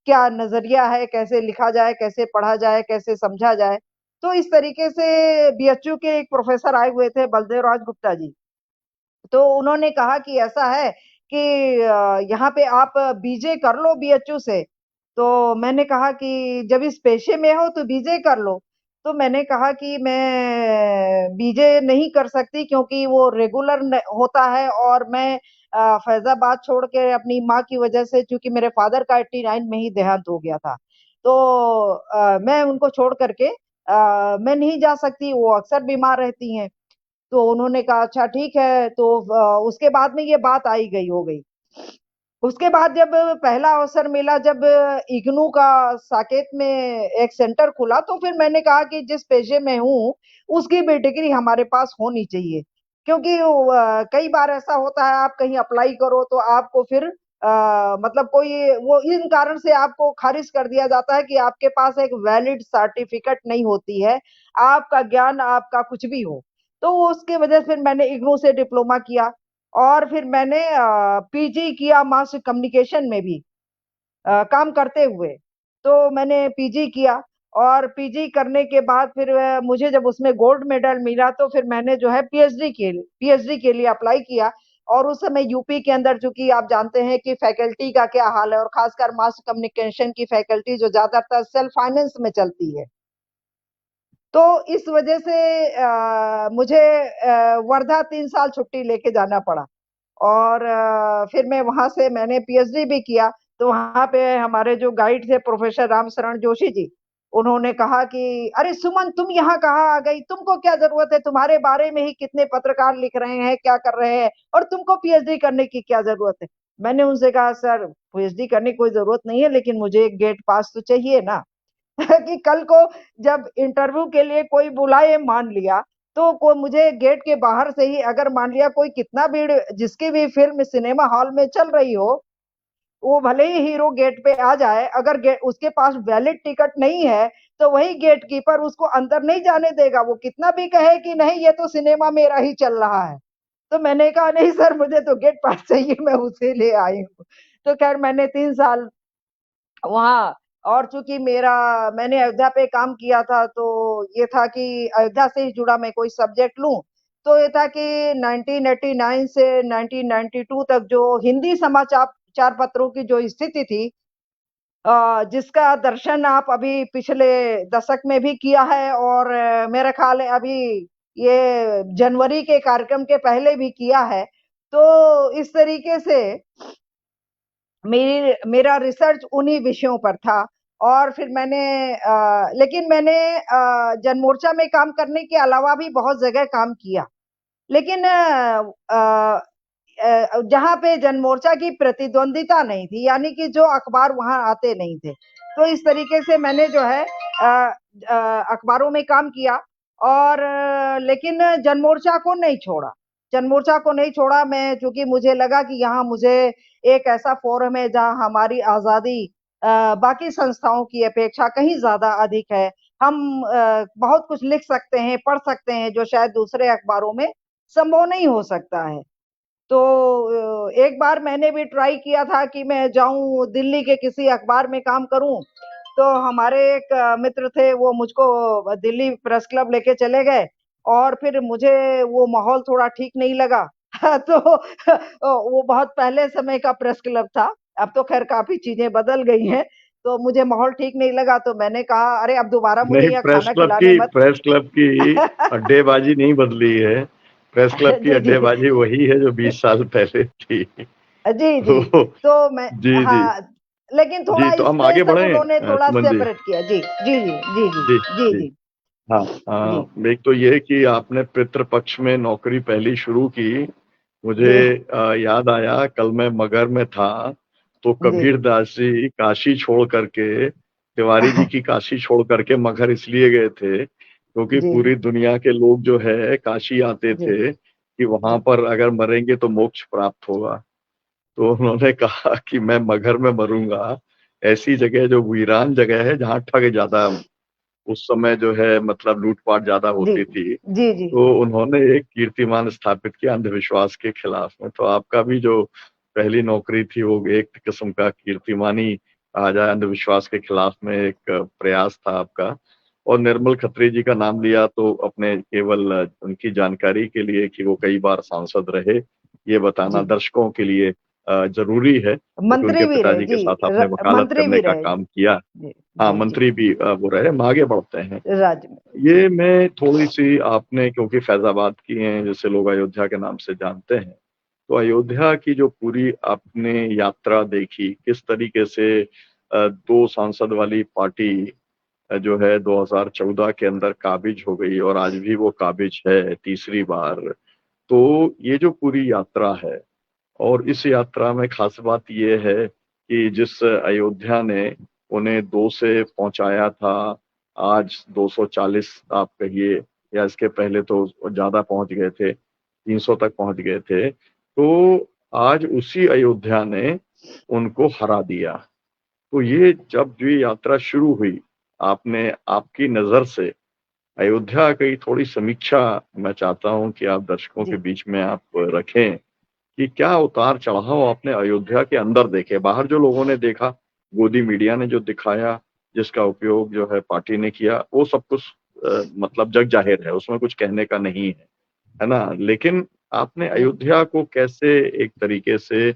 Speaker 2: क्या नजरिया है, कैसे लिखा जाए, कैसे पढ़ा जाए, कैसे समझा जाए। तो इस तरीके से बीएचयू के एक प्रोफेसर आए हुए थे, बलदेव राज गुप्ता जी। तो उन्होंने कहा कि ऐसा है कि यहाँ पे आप बीजे कर लो बीएचयू से। तो मैंने कहा कि जब इस पेशे में हो तो बीजे कर लो। तो मैंने कहा कि मैं बीजे नहीं कर सकती, क्योंकि वो रेगुलर होता है, और मैं फैजाबाद छोड़ के अपनी माँ की वजह से, चूंकि मेरे फादर का 89 में ही देहांत हो गया था, तो मैं उनको छोड़ करके मैं नहीं जा सकती, वो अक्सर बीमार रहती हैं। तो उन्होंने कहा, अच्छा ठीक है। तो उसके बाद में ये बात आई गई हो गई। उसके बाद जब पहला अवसर मिला, जब इग्नू का साकेत में एक सेंटर खुला, तो फिर मैंने कहा कि जिस पेशे में हूँ, उसकी भी डिग्री हमारे पास होनी चाहिए। क्योंकि कई बार ऐसा होता है, आप कहीं अप्लाई करो तो आपको फिर मतलब कोई वो इन कारण से आपको खारिज कर दिया जाता है कि आपके पास एक वैलिड सर्टिफिकेट नहीं होती है, आपका ज्ञान आपका कुछ भी हो। तो उसके वजह से फिर मैंने इग्नू से डिप्लोमा किया, और फिर मैंने पीजी किया मास कम्युनिकेशन में भी काम करते हुए। तो मैंने पीजी किया, और पीजी करने के बाद फिर मुझे जब उसमें गोल्ड मेडल मिला, तो फिर मैंने जो है पीएचडी के लिए अप्लाई किया। और उस समय यूपी के अंदर चूंकि आप जानते हैं कि फैकल्टी का क्या हाल है, और खासकर मास कम्युनिकेशन की फैकल्टी जो ज्यादातर सेल्फ फाइनेंस में चलती है, तो इस वजह से मुझे वर्धा 3 साल छुट्टी लेके जाना पड़ा। और फिर मैं वहां से मैंने पीएचडी भी किया। तो वहां पे हमारे जो गाइड थे प्रोफेसर रामशरण जोशी जी, उन्होंने कहा कि अरे सुमन, तुम यहाँ कहाँ आ गई, तुमको क्या जरूरत है, तुम्हारे बारे में ही कितने पत्रकार लिख रहे हैं, क्या कर रहे हैं, और तुमको पीएचडी करने की क्या जरूरत है। मैंने उनसे कहा सर, पीएचडी करने की कोई जरूरत नहीं है, लेकिन मुझे एक गेट पास तो चाहिए ना। कि कल को जब इंटरव्यू के लिए कोई बुलाए, मान लिया, तो को मुझे गेट के बाहर से ही अगर मान लिया कोई कितना भीड़, जिसकी भी फिल्म सिनेमा हॉल में चल रही हो, वो भले ही हीरो गेट पे आ जाए, अगर उसके पास वैलिड टिकट नहीं है, तो वही गेट कीपर उसको अंदर नहीं जाने देगा, वो कितना भी कहे कि नहीं ये तो सिनेमा मेरा ही चल रहा है। तो मैंने कहा नहीं सर, मुझे तो गेट पास चाहिए, मैं उसे ले आई हूँ। तो खैर मैंने 3 साल वहाँ, और चूंकि मैंने अयोध्या पे काम किया था, तो ये था कि अयोध्या से ही जुड़ा मैं कोई सब्जेक्ट लूं। तो ये था कि 1989 से 1992 तक जो हिंदी समाचार पत्रों की जो स्थिति थी, जिसका दर्शन आप अभी पिछले दशक में भी किया है, और मेरा ख्याल है अभी ये जनवरी के कार्यक्रम के पहले भी किया है। तो इस तरीके से मेरा रिसर्च उन्हीं विषयों पर था। और फिर लेकिन मैंने जनमोर्चा में काम करने के अलावा भी बहुत जगह काम किया। लेकिन जहाँ पे जनमोर्चा की प्रतिद्वंदिता नहीं थी, यानी कि जो अखबार वहां आते नहीं थे, तो इस तरीके से मैंने जो है अखबारों में काम किया। और लेकिन जनमोर्चा को नहीं छोड़ा मैं, क्योंकि मुझे लगा कि यहाँ मुझे एक ऐसा फोरम है जहाँ हमारी आजादी बाकी संस्थाओं की अपेक्षा कहीं ज्यादा अधिक है। हम बहुत कुछ लिख सकते हैं, पढ़ सकते हैं, जो शायद दूसरे अखबारों में संभव नहीं हो सकता है। तो एक बार मैंने भी ट्राई किया था कि मैं जाऊं दिल्ली के किसी अखबार में काम करूं। तो हमारे एक मित्र थे, वो मुझको दिल्ली प्रेस क्लब लेके चले गए, और फिर मुझे वो माहौल थोड़ा ठीक नहीं लगा। तो वो बहुत पहले समय का प्रेस क्लब था, अब तो खैर काफी चीजें बदल गई हैं। तो मुझे माहौल ठीक नहीं लगा, तो मैंने कहा अरे अब दोबारा मुझे
Speaker 3: नहीं,
Speaker 2: यहाँ खाना खिलाने मत।
Speaker 3: प्रेस क्लब की अड्डेबाजी नहीं बदली है। प्रेस क्लब की
Speaker 2: जी जी
Speaker 3: अड्डेबाजी वही है जो 20 साल पहले थी।
Speaker 2: जी जी।
Speaker 3: तो
Speaker 2: तो मैं,
Speaker 3: जी जी
Speaker 2: हाँ, लेकिन
Speaker 3: जी,
Speaker 2: थोड़ा
Speaker 3: तो हम आगे
Speaker 2: स्पेस
Speaker 3: बढ़े
Speaker 2: उन्होंने थोड़ा
Speaker 3: सुमन जी।
Speaker 2: सेपरेट किया। जी जी जी जी जी
Speaker 3: जी
Speaker 2: जी
Speaker 3: जी।
Speaker 2: जी
Speaker 3: हाँ,
Speaker 2: जी
Speaker 3: एक तो ये कि आपने पितृपक्ष में नौकरी पहली शुरू की। मुझे
Speaker 2: जी
Speaker 3: याद आया, कल मैं मगर में था, तो
Speaker 2: जी
Speaker 3: कबीर दास जी काशी छोड़ करके, तिवारी जी की काशी छोड़ करके मगहर इसलिए गए थे क्योंकि
Speaker 2: जी
Speaker 3: पूरी दुनिया के लोग जो है काशी आते
Speaker 2: जी
Speaker 3: थे कि वहां
Speaker 2: जी
Speaker 3: पर अगर मरेंगे तो मोक्ष प्राप्त होगा। तो उन्होंने कहा कि मैं मगहर में मरूंगा, ऐसी जगह जो वीरान जगह है जहाँ ठग ज्यादा, उस समय जो है मतलब लूटपाट ज्यादा
Speaker 2: जी
Speaker 3: होती थी।
Speaker 2: जी जी
Speaker 3: तो उन्होंने एक कीर्तिमान स्थापित किया अंधविश्वास के खिलाफ में। तो आपका भी जो पहली नौकरी थी वो एक किस्म का कीर्तिमान ही कहा जाए, अंधविश्वास के खिलाफ में एक प्रयास था आपका। और निर्मल खत्री जी का नाम लिया तो अपने केवल उनकी जानकारी के लिए कि वो कई बार सांसद रहे, ये बताना
Speaker 2: जी
Speaker 3: दर्शकों के लिए जरूरी है, क्योंकि उनके
Speaker 2: मंत्री भी रहे
Speaker 3: पिताजी के
Speaker 2: जी,
Speaker 3: साथ आपने वकालत
Speaker 2: मंत्री
Speaker 3: करने
Speaker 2: भी
Speaker 3: का
Speaker 2: रहे
Speaker 3: काम
Speaker 2: जी
Speaker 3: किया।
Speaker 2: जी
Speaker 3: हाँ,
Speaker 2: जी जी
Speaker 3: मंत्री भी वो रहे। हम आगे बढ़ते हैं।
Speaker 2: राज्य में।
Speaker 3: ये मैं थोड़ी सी, आपने क्योंकि फैजाबाद की हैं जैसे लोग अयोध्या के नाम से जानते हैं, तो अयोध्या की जो पूरी आपने यात्रा देखी, किस तरीके से दो सांसद वाली पार्टी जो है 2014 के अंदर काबिज हो गई और आज भी वो काबिज है तीसरी बार। तो ये जो पूरी यात्रा है, और इस यात्रा में खास बात ये है कि जिस अयोध्या ने उन्हें 2 से पहुंचाया था, आज 240 आप कहिए, या इसके पहले तो ज्यादा पहुंच गए थे, 300 तक पहुंच गए थे। तो आज उसी अयोध्या ने उनको हरा दिया। तो ये जब ये यात्रा शुरू हुई, आपने, आपकी नजर से अयोध्या की थोड़ी समीक्षा मैं चाहता हूं कि आप दर्शकों के
Speaker 2: जी
Speaker 3: बीच में आप रखें कि क्या उतार चढ़ाव आपने अयोध्या के अंदर देखे। बाहर जो लोगों ने देखा, गोदी मीडिया ने जो दिखाया, जिसका उपयोग जो है पार्टी ने किया, वो सब कुछ मतलब जग जाहिर है, उसमें कुछ कहने का नहीं है ना। लेकिन आपने अयोध्या को कैसे एक तरीके से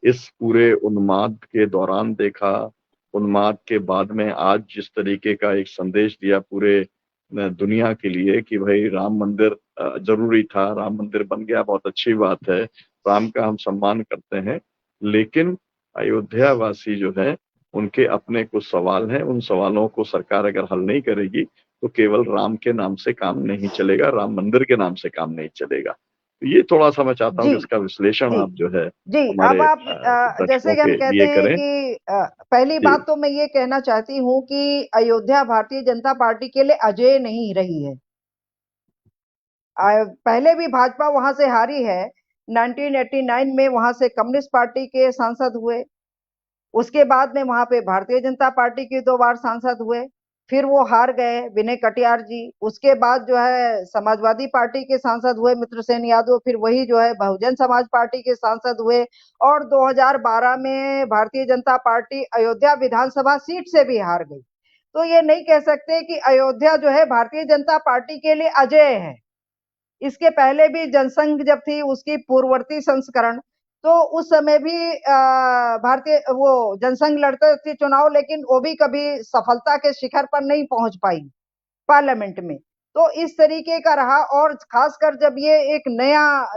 Speaker 3: इस पूरे उन्माद के दौरान देखा, उन्माद के बाद में आज जिस तरीके का एक संदेश दिया पूरे दुनिया के लिए कि भाई राम मंदिर जरूरी था, राम मंदिर बन गया, बहुत अच्छी बात है, राम का हम सम्मान करते हैं, लेकिन अयोध्या वासी जो है उनके अपने कुछ सवाल हैं, उन सवालों को सरकार अगर हल नहीं करेगी तो केवल राम के नाम से काम नहीं चलेगा, राम मंदिर के नाम से काम नहीं चलेगा। तो ये थोड़ा-सा मैं चाहता हूँ
Speaker 2: जी,
Speaker 3: कि इसका विश्लेषण
Speaker 2: जी,
Speaker 3: आप जो है
Speaker 2: जी। अब
Speaker 3: हमारे
Speaker 2: आप
Speaker 3: दर्शकों
Speaker 2: जैसे कि हम
Speaker 3: के
Speaker 2: कहते
Speaker 3: लिए
Speaker 2: हैं
Speaker 3: करें।
Speaker 2: कि पहली
Speaker 3: जी,
Speaker 2: बात तो मैं ये कहना चाहती हूँ कि अयोध्या भारतीय जनता पार्टी के लिए अजेय नहीं रही है। पहले भी भाजपा वहां से हारी है। 1989 में वहां से कम्युनिस्ट पार्टी के सांसद हुए। उसके बाद में वहां पे भारतीय जनता पार्टी के 2 बार सांसद हुए। फिर वो हार गए, विनय कटियार जी। उसके बाद जो है समाजवादी पार्टी के सांसद हुए मित्रसेन यादव, फिर वही जो है बहुजन समाज पार्टी के सांसद हुए। और 2012 में भारतीय जनता पार्टी अयोध्या विधानसभा सीट से भी हार गई। तो ये नहीं कह सकते कि अयोध्या जो है भारतीय जनता पार्टी के लिए अजेय है। इसके पहले भी जनसंघ जब थी, उसकी पूर्ववर्ती संस्करण, तो उस समय भी भारतीय वो जनसंघ लड़ते थे चुनाव, लेकिन वो भी कभी सफलता के शिखर पर नहीं पहुंच पाई पार्लियामेंट में। तो इस तरीके का रहा। और खासकर जब ये एक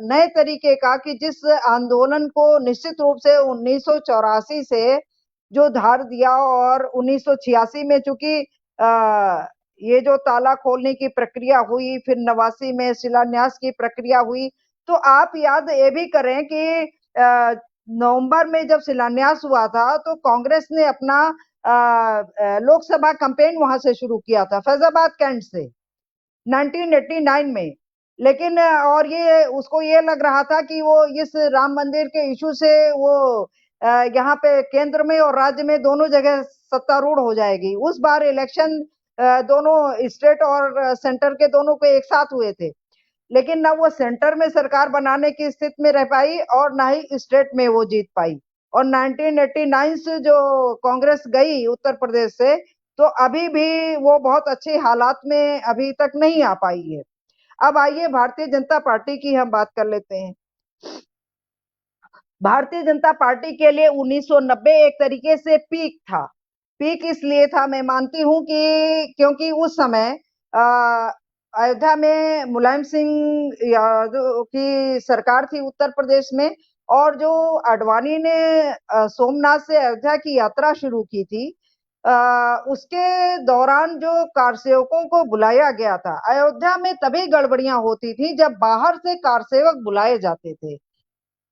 Speaker 2: नए तरीके का कि जिस आंदोलन को निश्चित रूप से 1984 से जो धार दिया, और 1986 में चूंकि ये जो ताला खोलने की प्रक्रिया हुई, फिर 89 में शिलान्यास की प्रक्रिया हुई। तो आप याद ये भी करें कि नवंबर में जब शिलान्यास हुआ था तो कांग्रेस ने अपना लोकसभा कैंपेन वहां से शुरू किया था, फैजाबाद कैंट से, 1989 में। लेकिन और ये उसको ये लग रहा था कि वो इस राम मंदिर के इशू से वो यहाँ पे केंद्र में और राज्य में दोनों जगह सत्तारूढ़ हो जाएगी। उस बार इलेक्शन दोनों स्टेट और सेंटर के दोनों को एक साथ हुए थे, लेकिन ना वो सेंटर में सरकार बनाने की स्थिति में रह पाई और ना ही स्टेट में वो जीत पाई। और 1989 से जो कांग्रेस गई उत्तर प्रदेश से, तो अभी भी वो बहुत अच्छे हालात में अभी तक नहीं आ पाई है। अब आइए भारतीय जनता पार्टी की हम बात कर लेते हैं। भारतीय जनता पार्टी के लिए 1990 एक तरीके से पीक था। पीक इसलिए था, मैं मानती हूं कि क्योंकि उस समय अयोध्या में मुलायम सिंह यादव की सरकार थी उत्तर प्रदेश में, और जो आडवाणी ने सोमनाथ से अयोध्या की यात्रा शुरू की थी, उसके दौरान जो कारसेवकों को बुलाया गया था, अयोध्या में तभी गड़बड़ियां होती थी जब बाहर से कारसेवक बुलाए जाते थे।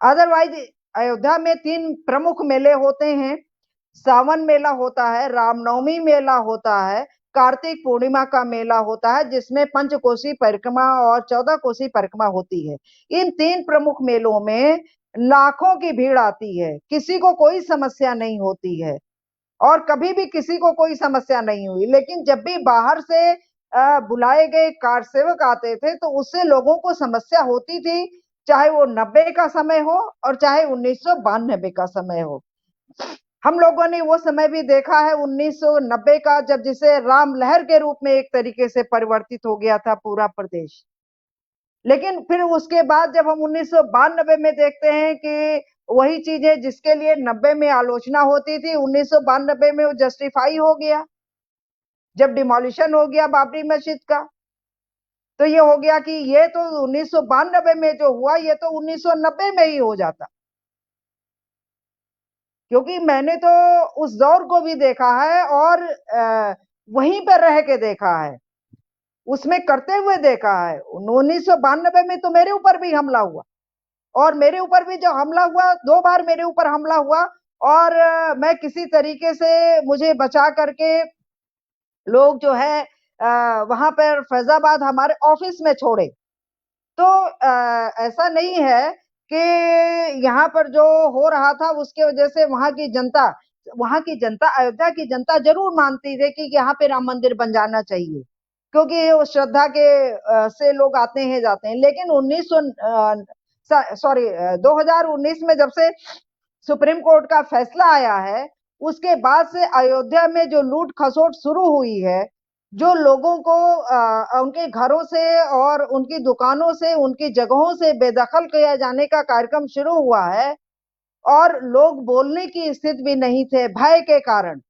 Speaker 2: अदरवाइज अयोध्या में 3 प्रमुख मेले होते हैं। सावन मेला होता है, रामनवमी मेला होता है, कार्तिक पूर्णिमा का मेला होता है, जिसमें पंचकोसी परिक्रमा और 14 कोसी परिक्रमा होती है। इन 3 प्रमुख मेलों में लाखों की भीड़ आती है, किसी को कोई समस्या नहीं होती है, और कभी भी किसी को कोई समस्या नहीं हुई। लेकिन जब भी बाहर से बुलाए गए कारसेवक आते थे तो उससे लोगों को समस्या होती थी, चाहे वो 90 का समय हो और चाहे 1992 का समय हो। हम लोगों ने वो समय भी देखा है 1990 का, जब जिसे राम लहर के रूप में एक तरीके से परिवर्तित हो गया था पूरा प्रदेश। लेकिन फिर उसके बाद जब हम 1992 में देखते हैं कि वही चीजें जिसके लिए 90 में आलोचना होती थी, 1992 में वो जस्टिफाई हो गया, जब डिमोलिशन हो गया बाबरी मस्जिद का। तो ये हो गया कि ये तो 1992 में जो हुआ, ये तो 1990 में ही हो जाता, क्योंकि मैंने तो उस दौर को भी देखा है और वहीं पर रह के देखा है, उसमें करते हुए देखा है। 1992 में तो मेरे ऊपर भी हमला हुआ, और मेरे ऊपर भी जो हमला हुआ, 2 बार मेरे ऊपर हमला हुआ, और मैं किसी तरीके से मुझे बचा करके लोग जो है वहां पर फैजाबाद हमारे ऑफिस में छोड़े। तो ऐसा नहीं है कि यहाँ पर जो हो रहा था उसके वजह से वहां की जनता अयोध्या की जनता जरूर मानती थी कि यहाँ पे राम मंदिर बन जाना चाहिए, क्योंकि उस श्रद्धा के से लोग आते हैं जाते हैं। लेकिन 2019 में जब से सुप्रीम कोर्ट का फैसला आया है, उसके बाद से अयोध्या में जो लूट खसोट शुरू हुई है, जो लोगों को उनके घरों से और उनकी दुकानों से, उनकी जगहों से बेदखल किया जाने का कार्यक्रम शुरू हुआ है, और लोग बोलने की स्थिति भी नहीं थे भय के कारण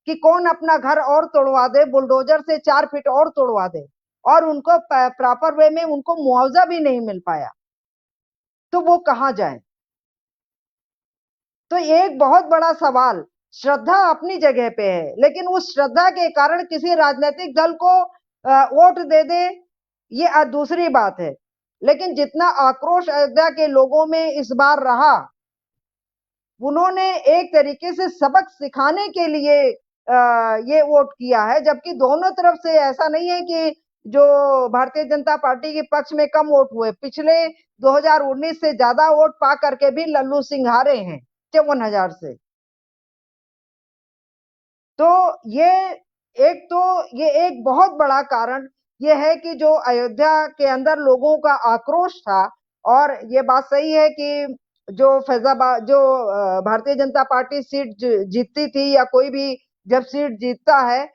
Speaker 2: कि कौन अपना घर और तोड़वा दे, बुलडोजर से 4 फीट और तोड़वा दे, और उनको प्रॉपर वे में उनको मुआवजा भी नहीं मिल पाया, तो वो कहां जाए। तो एक बहुत बड़ा सवाल, श्रद्धा अपनी जगह पे है, लेकिन उस श्रद्धा के कारण किसी राजनीतिक दल को वोट दे दे, ये दूसरी बात है। लेकिन जितना आक्रोश अयोध्या के लोगों में इस बार रहा, उन्होंने एक तरीके से सबक सिखाने के लिए ये वोट किया है, जबकि दोनों तरफ से ऐसा नहीं है कि जो भारतीय जनता पार्टी के पक्ष में कम वोट हुए। पिछले 2019 से ज्यादा वोट पा करके भी लल्लू सिंह हारे हैं 54,000 से। तो ये एक बहुत बड़ा कारण ये है कि जो अयोध्या के अंदर लोगों का आक्रोश था, और ये बात सही है कि जो फैजाबाद, जो भारतीय जनता पार्टी सीट जीतती थी, या कोई भी जब सीट जीतता है,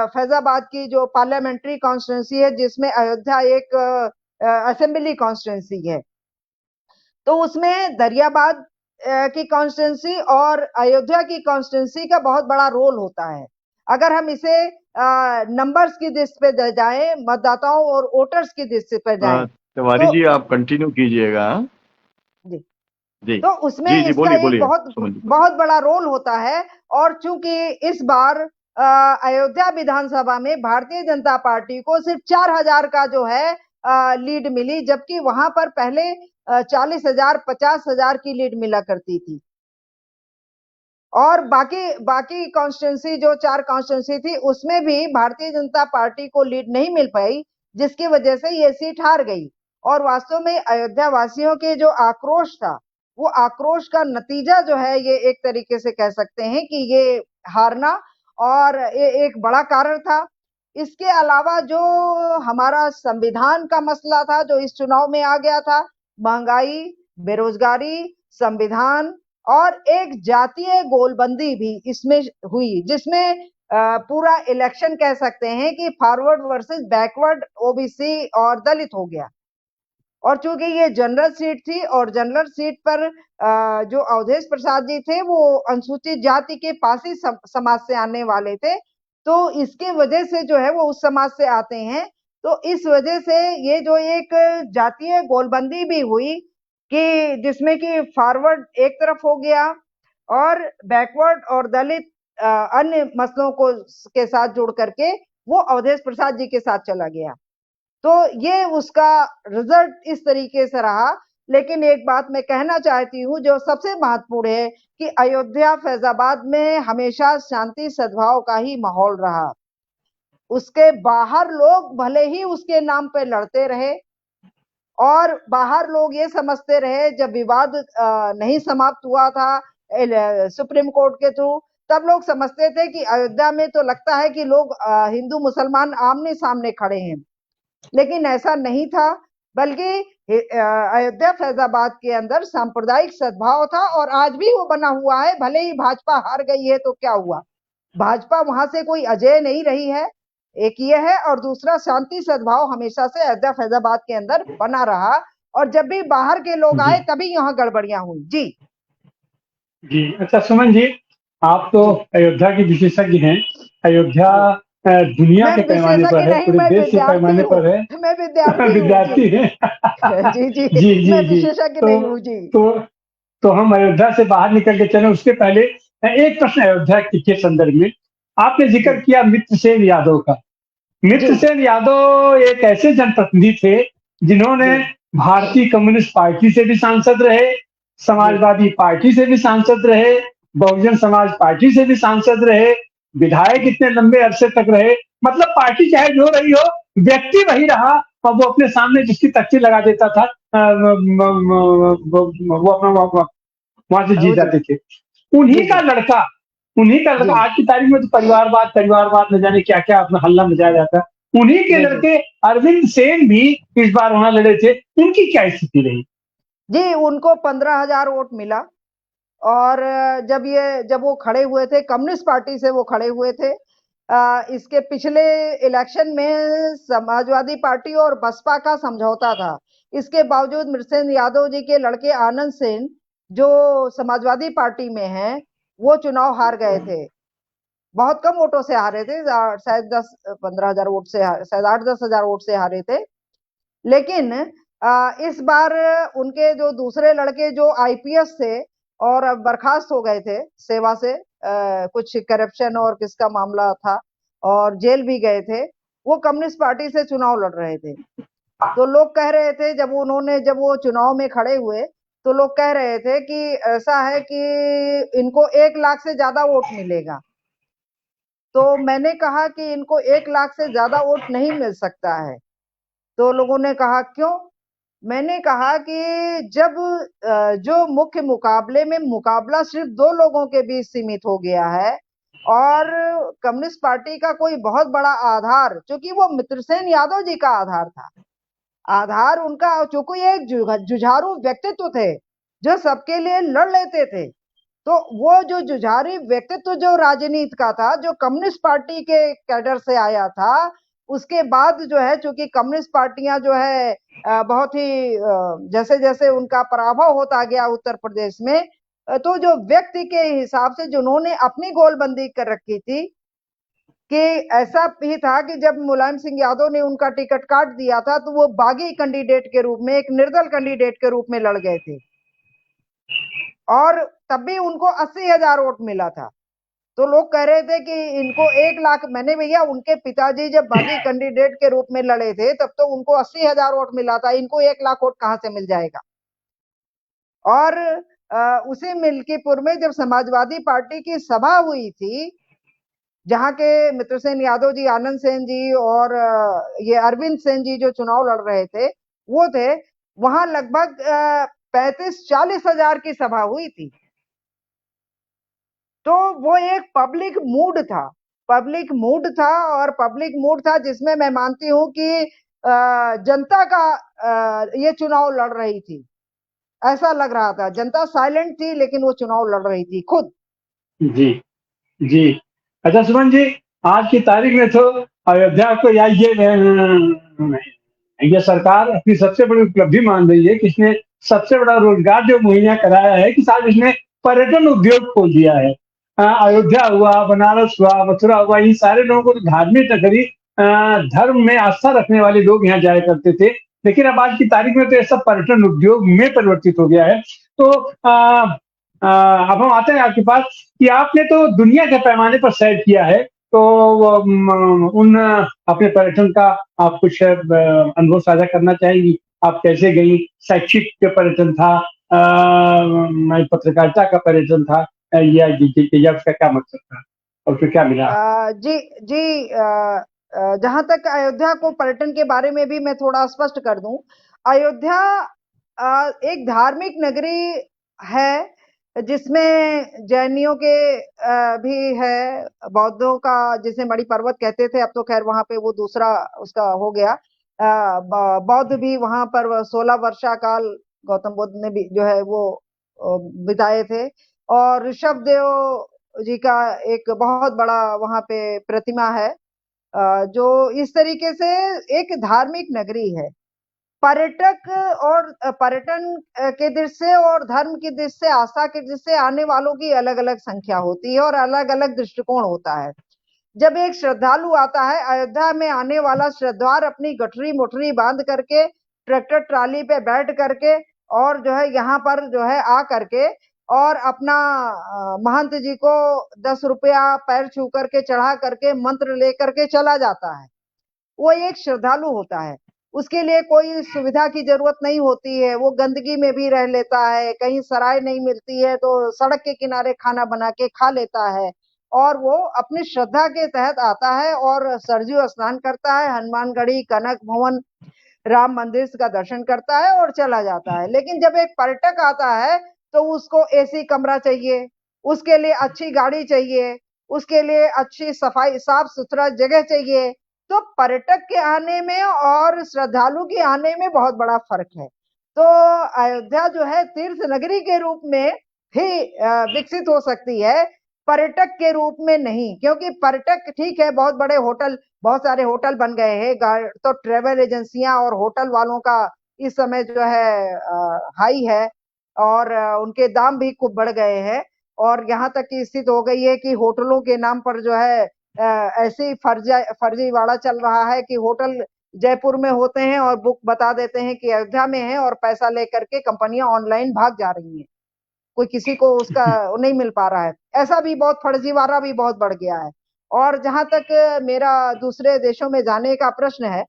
Speaker 2: फैजाबाद की जो पार्लियामेंट्री कॉन्स्टिट्यूंसी है, जिसमें अयोध्या एक असेंबली कॉन्स्टिट्यूंसी है, तो उसमें दरियाबाद की कॉन्स्टिट्यूंसी और अयोध्या की कॉन्स्टिट्यूंसी का बहुत बड़ा रोल होता है। अगर हम इसे नंबर्स की दृष्टि पे जाएं, मतदाताओं और वोटर्स की दृष्टि पे जाएं,
Speaker 3: तिवारी
Speaker 2: तो
Speaker 3: जी आप कंटिन्यू कीजिएगा।
Speaker 2: जी,
Speaker 3: जी
Speaker 2: तो उसमें
Speaker 3: जी जी,
Speaker 2: इसका
Speaker 3: बोलिए
Speaker 2: एक
Speaker 3: बोलिए
Speaker 2: बहुत
Speaker 3: सुमन जी।
Speaker 2: बहुत बड़ा रोल होता है। और चूंकि इस बार अयोध्या विधानसभा में भारतीय जनता पार्टी को सिर्फ 4,000 का जो है लीड मिली, जबकि वहां पर पहले 40,000 50,000 की लीड मिला करती थी। और बाकी बाकी कॉन्स्टिट्यूंसी, जो 4 कॉन्स्टिट्यूंसी थी, उसमें भी भारतीय जनता पार्टी को लीड नहीं मिल पाई, जिसकी वजह से ये सीट हार गई। और वास्तव में अयोध्या वासियों के जो आक्रोश था, वो आक्रोश का नतीजा जो है, ये एक तरीके से कह सकते हैं कि ये हारना, और ये एक बड़ा कारण था। इसके अलावा जो हमारा संविधान का मसला था, जो इस चुनाव में आ गया था, महंगाई, बेरोजगारी, संविधान और एक जातीय गोलबंदी भी इसमें हुई, जिसमें पूरा इलेक्शन कह सकते हैं कि फॉरवर्ड वर्सेस बैकवर्ड, ओबीसी और दलित हो गया। और चूंकि ये जनरल सीट थी, और जनरल सीट पर जो अवधेश प्रसाद जी थे, वो अनुसूचित जाति के पासी समाज से आने वाले थे, तो इसके वजह से जो है वो उस समाज से आते हैं। तो इस वजह से ये जो एक जातीय गोलबंदी भी हुई, कि जिसमें कि फॉरवर्ड एक तरफ हो गया, और बैकवर्ड और दलित अन्य मसलों को के साथ जुड़ करके वो अवधेश प्रसाद जी के साथ चला गया। तो ये उसका रिजल्ट इस तरीके से रहा। लेकिन एक बात मैं कहना चाहती हूँ जो सबसे महत्वपूर्ण है, कि अयोध्या फैजाबाद में हमेशा शांति सद्भाव का ही माहौल रहा। उसके बाहर लोग भले ही उसके नाम पे लड़ते रहे, और बाहर लोग ये समझते रहे, जब विवाद नहीं समाप्त हुआ था सुप्रीम कोर्ट के थ्रू, तब लोग समझते थे कि अयोध्या में तो लगता है कि लोग हिंदू मुसलमान आमने सामने खड़े हैं। लेकिन ऐसा नहीं था, बल्कि अयोध्या फैजाबाद के अंदर सांप्रदायिक सद्भाव था, और आज भी वो बना हुआ है। भले ही भाजपा हार गई है तो क्या हुआ, भाजपा वहां से कोई अजय नहीं रही है, एक ये है। और दूसरा, शांति सद्भाव हमेशा से अयोध्या फैजाबाद के अंदर बना रहा, और जब भी बाहर के लोग आए तभी यहाँ गड़बड़ियां हुई। जी
Speaker 1: जी अच्छा सुमन जी, आप तो अयोध्या की विशेषज्ञ हैं। अयोध्या दुनिया
Speaker 2: मैं
Speaker 1: के पैमाने पर
Speaker 2: विशेषज्ञ
Speaker 1: है,
Speaker 2: नहीं,
Speaker 1: पूरे
Speaker 2: मैं
Speaker 1: देश के
Speaker 2: विद्यार्थी
Speaker 1: पैमाने
Speaker 2: हूँ,
Speaker 1: पर है।
Speaker 2: मैं विद्यार्थी हूँ।
Speaker 1: विद्यार्थी
Speaker 2: जी
Speaker 1: हैं।
Speaker 2: जी जी,
Speaker 1: जी जी
Speaker 2: मैं
Speaker 1: जी।
Speaker 2: विशेषज्ञ
Speaker 1: तो
Speaker 2: नहीं हूँ। जी
Speaker 1: तो तो हम अयोध्या से बाहर निकल के चले, उसके पहले एक प्रश्न अयोध्या के संदर्भ में। आपने जिक्र
Speaker 2: जी
Speaker 1: किया मित्रसेन यादव का।
Speaker 2: जी
Speaker 1: मित्रसेन यादव एक ऐसे जनप्रतिनिधि थे जिन्होंने
Speaker 2: जी
Speaker 1: भारतीय कम्युनिस्ट पार्टी से भी सांसद रहे,
Speaker 2: जी
Speaker 1: समाजवादी पार्टी से भी सांसद रहे, बहुजन समाज पार्टी से भी सांसद रहे, विधायक इतने लंबे अरसे तक रहे। मतलब पार्टी चाहे जो रही हो, व्यक्ति वही रहा, और वो अपने सामने जिसकी तख्ती लगा देता था वो अपना वहां से जीत
Speaker 2: जी
Speaker 1: जाते थे।
Speaker 2: जी जी
Speaker 1: उन्हीं का लड़का
Speaker 2: जी
Speaker 1: आज की तारीख में तो परिवारवाद न जाने क्या क्या अपना हल्ला मचाया जाता है। उन्हीं के
Speaker 2: जी जी
Speaker 1: लड़के अरविंद सेन भी इस बार वहां लड़े थे। उनकी क्या स्थिति रही?
Speaker 2: जी, उनको 15,000 वोट मिला। और जब वो खड़े हुए थे, कम्युनिस्ट पार्टी से वो खड़े हुए थे, इसके पिछले इलेक्शन में समाजवादी पार्टी और बसपा का समझौता था। इसके बावजूद मृतसेन यादव जी के लड़के आनंद सेन जो समाजवादी पार्टी में हैं, वो चुनाव हार गए थे। बहुत कम वोटों से हारे थे, शायद 10-15 हजार वोट से, शायद 8-10 हजार वोट से हारे थे। लेकिन इस बार उनके जो दूसरे लड़के जो आईपीएस थे और अब बर्खास्त हो गए थे सेवा से, कुछ करप्शन और किसका मामला था और जेल भी गए थे, वो कम्युनिस्ट पार्टी से चुनाव लड़ रहे थे। तो लोग कह रहे थे जब वो चुनाव में खड़े हुए तो लोग कह रहे थे कि ऐसा है कि इनको 1 लाख से ज्यादा वोट मिलेगा। तो मैंने कहा कि इनको 1 लाख से ज्यादा वोट नहीं मिल सकता है। तो लोगों ने कहा क्यों? मैंने कहा कि जब जो मुख्य मुकाबले में मुकाबला सिर्फ 2 लोगों के बीच सीमित हो गया है और कम्युनिस्ट पार्टी का कोई बहुत बड़ा आधार, क्योंकि वो मित्रसेन यादव जी का आधार था, आधार उनका, चूंकि एक जुझारू व्यक्तित्व थे जो सबके लिए लड़ लेते थे, तो वो जो जुझारू व्यक्तित्व जो राजनीति का था, जो कम्युनिस्ट पार्टी के कैडर से आया था, उसके बाद जो है, चूंकि कम्युनिस्ट पार्टियां जो है बहुत ही जैसे जैसे उनका पराभव होता गया उत्तर प्रदेश में, तो जो व्यक्ति के हिसाब से जिन्होंने अपनी गोलबंदी कर रखी थी कि ऐसा भी था कि जब मुलायम सिंह यादव ने उनका टिकट काट दिया था तो वो बागी कैंडिडेट के रूप में, एक निर्दल कैंडिडेट के रूप में लड़ गए थे और तब भी उनको 80,000 वोट मिला था। तो लोग कह रहे थे कि इनको 1 लाख, मैंने भैया उनके पिताजी जब बागी कैंडिडेट के रूप में लड़े थे तब तो उनको 80,000 वोट मिला था, इनको 1 लाख वोट कहां से मिल जाएगा? और उसी मिल्कीपुर में जब समाजवादी पार्टी की सभा हुई थी, जहां के मित्रसेन यादव जी, आनंद सेन जी और ये अरविंद सेन जी जो चुनाव लड़ रहे थे, वो थे, वहां लगभग 35-40 हजार की सभा हुई थी। तो वो एक पब्लिक मूड था और पब्लिक मूड था जिसमें मैं मानती हूं कि जनता का ये चुनाव लड़ रही थी, ऐसा लग रहा था। जनता साइलेंट थी लेकिन वो चुनाव लड़ रही थी खुद।
Speaker 1: जी जी। अच्छा सुमन जी, आज की तारीख में तो अयोध्या को ये सरकार अपनी सबसे बड़ी उपलब्धि मान रही है कि इसने सबसे बड़ा रोजगार जो मुहैया कराया है कि साथ इसने पर्यटन उद्योग खोल दिया है। अयोध्या हुआ, बनारस हुआ, मथुरा हुआ, इन सारे लोगों को तो धार्मिक नगरी, धर्म में आस्था रखने वाले लोग यहाँ जाया करते थे, लेकिन अब आज की तारीख में तो ये सब पर्यटन उद्योग में परिवर्तित हो गया है। तो अब हम आते हैं आपके पास कि आपने तो दुनिया के पैमाने पर सैर किया है, तो उन अपने पर्यटन का आप कुछ अनुभव साझा करना चाहेंगी? आप कैसे गई? शैक्षिक पर्यटन था, पत्रकारिता का पर्यटन था, या उसका क्या मकसद था और फिर क्या मिला?
Speaker 2: जी जी, जहां तक अयोध्या को पर्यटन के बारे में भी मैं थोड़ा स्पष्ट कर दूं, अयोध्या एक धार्मिक नगरी है जिसमें जैनियों के भी है, बौद्धों का, जिसे मणि पर्वत कहते थे, अब तो खैर वहां पे वो दूसरा उसका हो गया, बौद्ध भी वहां पर 16 वर्षा काल गौतम बुद्ध ने भी जो है वो बिताए थे। और ऋषभ देव जी का एक बहुत बड़ा वहां पे प्रतिमा है, जो इस तरीके से एक धार्मिक नगरी है। पर्यटक और पर्यटन के दृष्टि से और धर्म की दृष्टि से, आस्था की दृष्टि से आने वालों की अलग अलग संख्या होती है और अलग अलग दृष्टिकोण होता है। जब एक श्रद्धालु आता है, अयोध्या में आने वाला श्रद्धालु अपनी गठरी मुठरी बांध करके, ट्रैक्टर ट्राली पे बैठ करके और जो है यहाँ पर जो है आ करके और अपना महंत जी को 10 रुपया पैर छू करके चढ़ा करके मंत्र लेकर के चला जाता है। वो एक श्रद्धालु होता है, उसके लिए कोई सुविधा की जरूरत नहीं होती है, वो गंदगी में भी रह लेता है, कहीं सराय नहीं मिलती है तो सड़क के किनारे खाना बना के खा लेता है और वो अपनी श्रद्धा के तहत आता है और सरयू स्नान करता है, हनुमानगढ़ी, कनक भवन, राम मंदिर का दर्शन करता है और चला जाता है। लेकिन जब एक पर्यटक आता है तो उसको एसी कमरा चाहिए, उसके लिए अच्छी गाड़ी चाहिए, उसके लिए अच्छी सफाई, साफ सुथरा जगह चाहिए। तो पर्यटक के आने में और श्रद्धालु के आने में बहुत बड़ा फर्क है। तो अयोध्या जो है तीर्थ नगरी के रूप में ही विकसित हो सकती है पर्यटक के रूप में नहीं, क्योंकि पर्यटक ठीक है, बहुत बड़े होटल, बहुत सारे होटल बन गए हैं, तो ट्रेवल एजेंसियां और होटल वालों का इस समय जो है हाई है, और उनके दाम भी खूब बढ़ गए हैं, और यहाँ तक की स्थिति हो गई है कि होटलों के नाम पर जो है ऐसे ही फर्जीवाड़ा चल रहा है कि होटल जयपुर में होते हैं और बुक बता देते हैं कि अयोध्या में है, और पैसा लेकर के कंपनियां ऑनलाइन भाग जा रही हैं, कोई किसी को उसका नहीं मिल पा रहा है। ऐसा भी बहुत फर्जीवाड़ा भी बहुत बढ़ गया है। और जहां तक मेरा दूसरे देशों में जाने का प्रश्न है,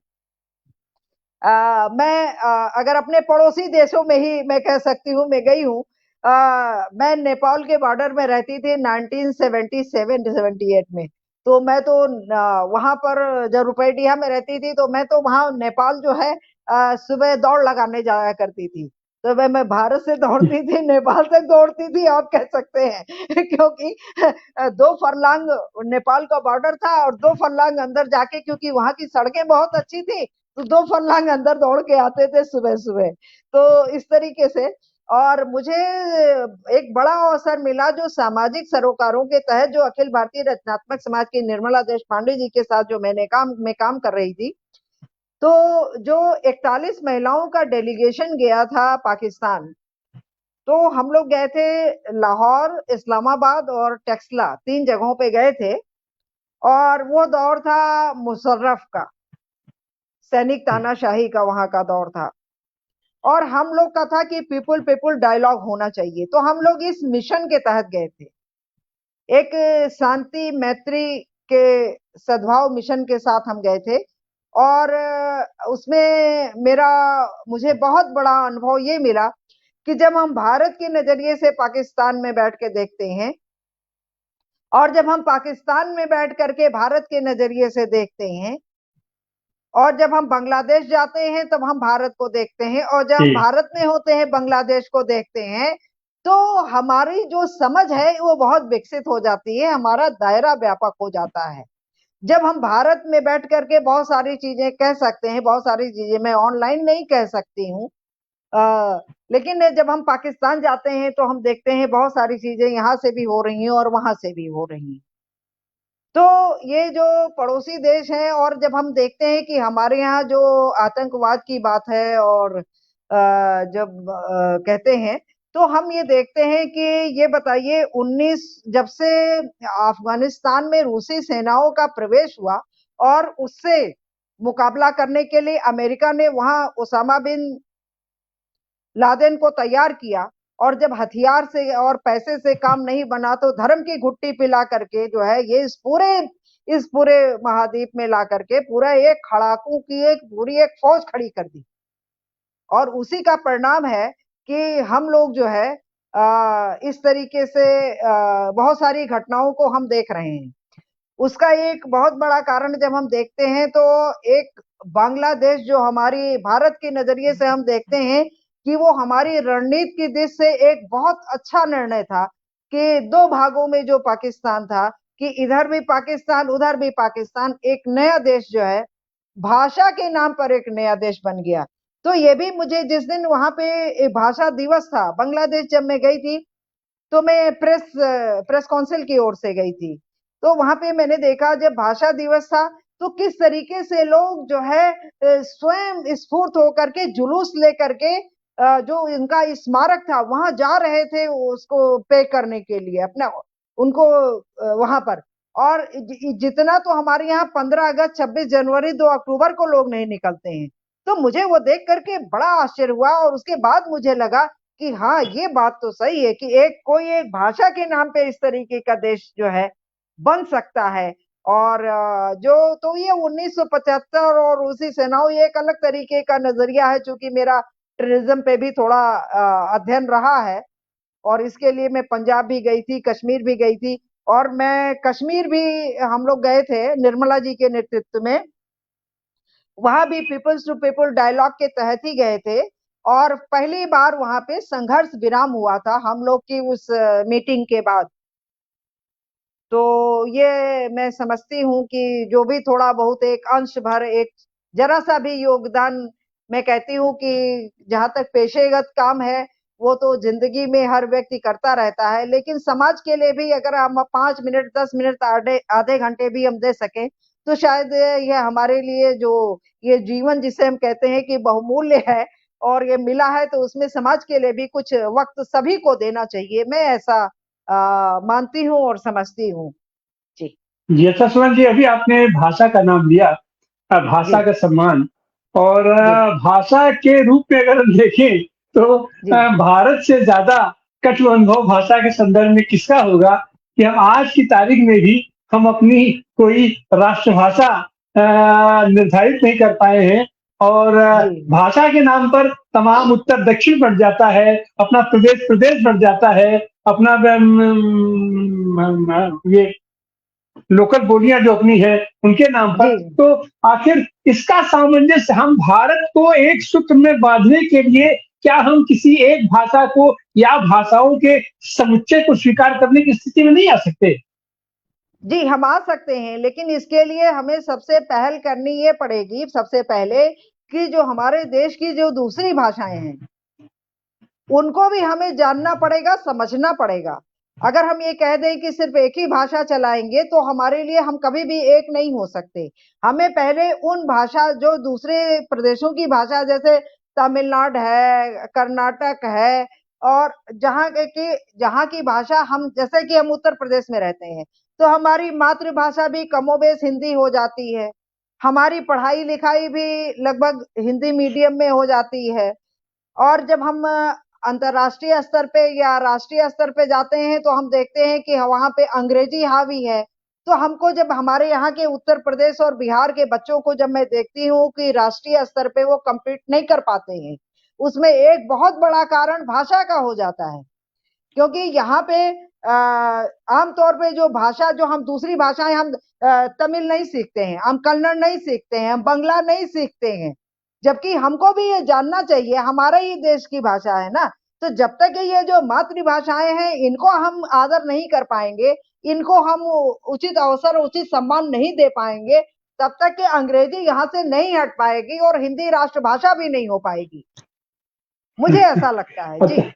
Speaker 2: मैं अगर अपने पड़ोसी देशों में ही मैं कह सकती हूँ, मैं गई हूँ। मैं नेपाल के बॉर्डर में रहती थी 1977-78 में। तो मैं तो वहां पर जब रुपैडिया में रहती थी, तो मैं तो वहां नेपाल जो है सुबह दौड़ लगाने जाया करती थी। तो मैं भारत से दौड़ती थी, नेपाल से दौड़ती थी, आप कह सकते हैं क्योंकि 2 फरलांग नेपाल का बॉर्डर था, और 2 फरलांग अंदर जाके, क्योंकि वहां की सड़कें बहुत अच्छी थी, तो 2 फरलांग अंदर दौड़ के आते थे सुबह सुबह। तो इस तरीके से, और मुझे एक बड़ा अवसर मिला जो सामाजिक सरोकारों के तहत, जो अखिल भारतीय रचनात्मक समाज की निर्मला देशपांडे जी के साथ जो मैं काम कर रही थी। तो जो 41 महिलाओं का डेलीगेशन गया था पाकिस्तान, तो हम लोग गए थे लाहौर, इस्लामाबाद और टेक्सला, 3 जगहों पे गए थे। और वो दौर था मुशर्रफ का, सैनिक तानाशाही का वहां का दौर था। और हम लोग का था कि पीपुल पीपुल डायलॉग होना चाहिए, तो हम लोग इस मिशन के तहत गए थे, एक शांति मैत्री के सद्भाव मिशन के साथ हम गए थे। और उसमें मुझे बहुत बड़ा अनुभव ये मिला कि जब हम भारत के नजरिए से पाकिस्तान में बैठ के देखते हैं, और जब हम पाकिस्तान में बैठ करके भारत के नजरिए से देखते हैं, और जब हम बांग्लादेश जाते हैं तब हम भारत को देखते हैं, और जब हम भारत में होते हैं बांग्लादेश को देखते हैं, तो हमारी जो समझ है वो बहुत विकसित हो जाती है, हमारा दायरा व्यापक हो जाता है। जब हम भारत में बैठ करके बहुत सारी चीजें कह सकते हैं, बहुत सारी चीजें मैं ऑनलाइन नहीं कह सकती हूँ, लेकिन जब हम पाकिस्तान जाते हैं तो हम देखते हैं बहुत सारी चीजें यहाँ से भी हो रही हैं और वहां से भी हो रही हैं। तो ये जो पड़ोसी देश है, और जब हम देखते हैं कि हमारे यहाँ जो आतंकवाद की बात है, और जब कहते हैं, तो हम ये देखते हैं कि ये बताइए, 19 जब से अफगानिस्तान में रूसी सेनाओं का प्रवेश हुआ, और उससे मुकाबला करने के लिए अमेरिका ने वहां ओसामा बिन लादेन को तैयार किया, और जब हथियार से और पैसे से काम नहीं बना, तो धर्म की घुट्टी पिला करके जो है ये इस पूरे महाद्वीप में ला करके पूरा एक खड़ाकू की एक फौज खड़ी कर दी। और उसी का परिणाम है कि हम लोग जो है इस तरीके से बहुत सारी घटनाओं को हम देख रहे हैं। उसका एक बहुत बड़ा कारण जब हम देखते हैं, तो एक बांग्लादेश जो हमारी भारत के नजरिए से हम देखते हैं कि वो हमारी रणनीति की दृष्टि से एक बहुत अच्छा निर्णय था कि 2 भागों में जो पाकिस्तान था, कि इधर भी पाकिस्तान उधर भी पाकिस्तान, एक नया देश जो है भाषा के नाम पर एक नया देश बन गया। तो ये भी मुझे, जिस दिन वहां पे भाषा दिवस था बांग्लादेश, जब मैं गई थी, तो मैं प्रेस काउंसिल की ओर से गई थी। तो वहां पे मैंने देखा जब भाषा दिवस था, तो किस तरीके से लोग जो है स्वयं स्फूर्त होकर के जुलूस लेकर के जो इनका स्मारक था वहां जा रहे थे उसको पे करने के लिए अपना उनको वहां पर। और जितना तो हमारे यहाँ 15 अगस्त 26 जनवरी 2 अक्टूबर को लोग नहीं निकलते हैं। तो मुझे वो देख करके बड़ा आश्चर्य हुआ, और उसके बाद मुझे लगा कि हाँ, ये बात तो सही है कि कोई एक भाषा के नाम पे इस तरीके का देश जो है बन सकता है। और जो तो ये 1975 और रूसी सेनाओं, ये एक अलग तरीके का नजरिया है, चूंकि मेरा टेररिज्म पे भी थोड़ा अध्ययन रहा है, और इसके लिए मैं पंजाब भी गई थी, कश्मीर भी गई थी। और मैं कश्मीर भी, हम लोग गए थे निर्मला जी के नेतृत्व में, वहां भी पीपल्स टू पीपल डायलॉग के तहत ही गए थे। और पहली बार वहां पे संघर्ष विराम हुआ था हम लोग की उस मीटिंग के बाद। तो ये मैं समझती हूँ कि जो भी थोड़ा बहुत एक अंश भर, एक जरा सा भी योगदान, मैं कहती हूँ कि जहां तक पेशेगत काम है वो तो जिंदगी में हर व्यक्ति करता रहता है, लेकिन समाज के लिए भी अगर हम 5 मिनट 10 मिनट आधे घंटे भी हम दे सकें तो शायद यह हमारे लिए जो ये जीवन जिसे हम कहते हैं कि बहुमूल्य है और ये मिला है, तो उसमें समाज के लिए भी कुछ वक्त सभी को देना चाहिए। मैं ऐसा मानती हूँ और समझती हूँ। जी
Speaker 1: जी अच्छा सुमन जी, अभी आपने भाषा का नाम लिया,
Speaker 2: जी
Speaker 1: भाषा का सम्मान, और
Speaker 2: जी
Speaker 1: भाषा के रूप में अगर हम देखें तो
Speaker 2: जी
Speaker 1: भारत से ज्यादा कटु अनुभव भाषा के संदर्भ में किसका होगा कि हम आज की तारीख में भी हम अपनी कोई राष्ट्रभाषा निर्धारित नहीं कर पाए हैं, और
Speaker 2: जी
Speaker 1: भाषा के नाम पर तमाम उत्तर दक्षिण बढ़ जाता है, अपना प्रदेश प्रदेश बढ़ जाता है, अपना ये लोकल बोलियां जो अपनी है उनके नाम पर।
Speaker 2: जी
Speaker 1: तो आखिर इसका सामंजस्य हम भारत को एक सूत्र में बांधने के लिए क्या हम किसी एक भाषा को या भाषाओं के समुच्चय को स्वीकार करने की स्थिति में नहीं आ सकते?
Speaker 2: जी, हम आ सकते हैं, लेकिन इसके लिए हमें सबसे पहल करनी ये पड़ेगी, सबसे पहले कि जो हमारे देश की जो दूसरी भाषाएं हैं उनको भी हमें जानना पड़ेगा, समझना पड़ेगा। अगर हम ये कह दें कि सिर्फ एक ही भाषा चलाएंगे तो हमारे लिए हम कभी भी एक नहीं हो सकते। हमें पहले उन भाषा जो दूसरे प्रदेशों की भाषा जैसे तमिलनाडु है, कर्नाटक है और जहाँ की भाषा हम जैसे कि हम उत्तर प्रदेश में रहते हैं, तो हमारी मातृभाषा भी कमोबेश हिंदी हो जाती है। हमारी पढ़ाई लिखाई भी लगभग हिंदी मीडियम में हो जाती है। और जब हम अंतर्राष्ट्रीय स्तर पे या राष्ट्रीय स्तर पे जाते हैं तो हम देखते हैं कि वहां पे अंग्रेजी हावी है। तो हमको जब हमारे यहाँ के उत्तर प्रदेश और बिहार के बच्चों को जब मैं देखती हूँ कि राष्ट्रीय स्तर पे वो कम्पीट नहीं कर पाते हैं, उसमें एक बहुत बड़ा कारण भाषा का हो जाता है। क्योंकि यहाँ पे आमतौर पे जो भाषा जो हम दूसरी भाषाएं हम तमिल नहीं सीखते हैं, हम कन्नड़ नहीं सीखते हैं, हम बंगला नहीं सीखते हैं, जबकि हमको भी ये जानना चाहिए, हमारा ही देश की भाषा है ना। तो जब तक ये जो मातृभाषाएं हैं इनको हम आदर नहीं कर पाएंगे, इनको हम उचित अवसर उचित सम्मान नहीं दे पाएंगे, तब तक कि अंग्रेजी यहाँ से नहीं हट पाएगी और हिंदी राष्ट्रभाषा भी नहीं हो पाएगी। मुझे ऐसा लगता है। जी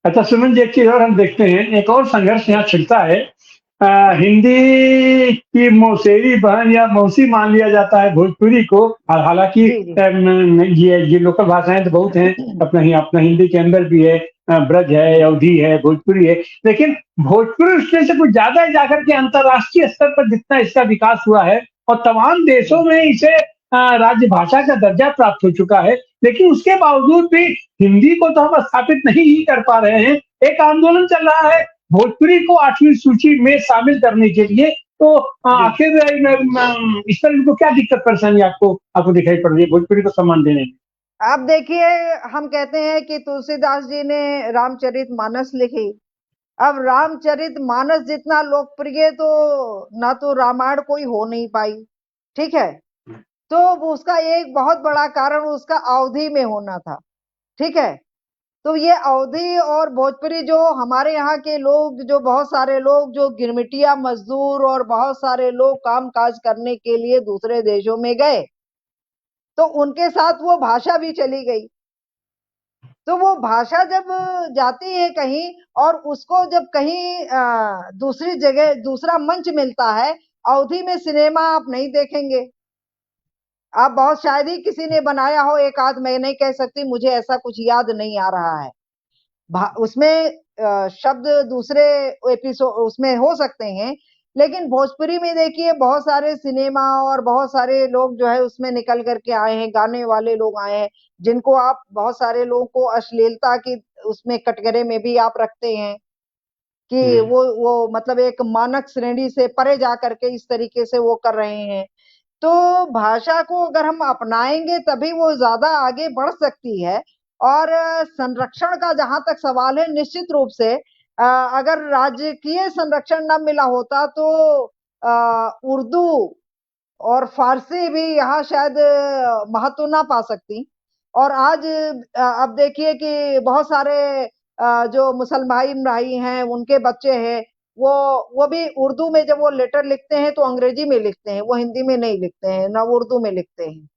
Speaker 1: अच्छा सुमन जी, एक चीज और हम देखते हैं, एक और संघर्ष यहाँ छिड़ता है। हिंदी की मौसेरी बहन या मौसी मान लिया जाता है भोजपुरी को, हालांकि
Speaker 2: जी जी
Speaker 1: ये लोकल भाषाएं तो बहुत हैं, अपना हिंदी के अंदर भी है, ब्रज है, अवधी है, भोजपुरी है, लेकिन भोजपुरी उसमें से कुछ ज्यादा ही जाकर के अंतर्राष्ट्रीय स्तर पर जितना इसका विकास हुआ है और तमाम देशों में इसे राज्य भाषा का दर्जा प्राप्त हो चुका है, लेकिन उसके बावजूद भी हिंदी को तो हम स्थापित नहीं ही कर पा रहे हैं। एक आंदोलन चल रहा है भोजपुरी को 8वीं सूची में शामिल करने के लिए। तो
Speaker 2: जी
Speaker 1: आखिर इस पर इनको क्या दिक्कत परेशानी आपको दिखाई पड़ रही है भोजपुरी को सम्मान देने में?
Speaker 2: आप देखिए, हम कहते हैं कि तुलसीदास जी ने रामचरितमानस लिखी। अब रामचरितमानस जितना लोकप्रिय तो ना तो रामायण कोई हो नहीं पाई। ठीक है, तो उसका एक बहुत बड़ा कारण उसका अवधि में होना था। ठीक है, तो ये अवधि और भोजपुरी जो हमारे यहाँ के लोग, जो बहुत सारे लोग जो गिरमिटिया मजदूर और बहुत सारे लोग काम काज करने के लिए दूसरे देशों में गए, तो उनके साथ वो भाषा भी चली गई। तो वो भाषा जब जाती है कहीं और उसको जब कहीं दूसरी जगह दूसरा मंच मिलता है, अवधि में सिनेमा आप नहीं देखेंगे। आप बहुत शायद ही किसी ने बनाया हो, एक आध, मैं नहीं कह सकती, मुझे ऐसा कुछ याद नहीं आ रहा है। उसमें शब्द दूसरे एपिसोड उसमें हो सकते हैं, लेकिन भोजपुरी में देखिए बहुत सारे सिनेमा और बहुत सारे लोग जो है उसमें निकल करके आए हैं, गाने वाले लोग आए हैं, जिनको आप बहुत सारे लोगों को अश्लीलता की उसमें कटघरे में भी आप रखते हैं कि वो मतलब एक मानक श्रेणी से परे जा करके इस तरीके से वो कर रहे हैं। तो भाषा को अगर हम अपनाएंगे तभी वो ज्यादा आगे बढ़ सकती है। और संरक्षण का जहां तक सवाल है, निश्चित रूप से अगर राजकीय संरक्षण न मिला होता तो उर्दू और फारसी भी यहाँ शायद महत्व ना पा सकती। और आज अब देखिए कि बहुत सारे जो मुसलमान भाई हैं उनके बच्चे हैं, वो भी उर्दू में जब वो लेटर लिखते हैं तो अंग्रेजी में लिखते हैं, वो हिंदी में नहीं लिखते हैं, ना उर्दू में लिखते हैं।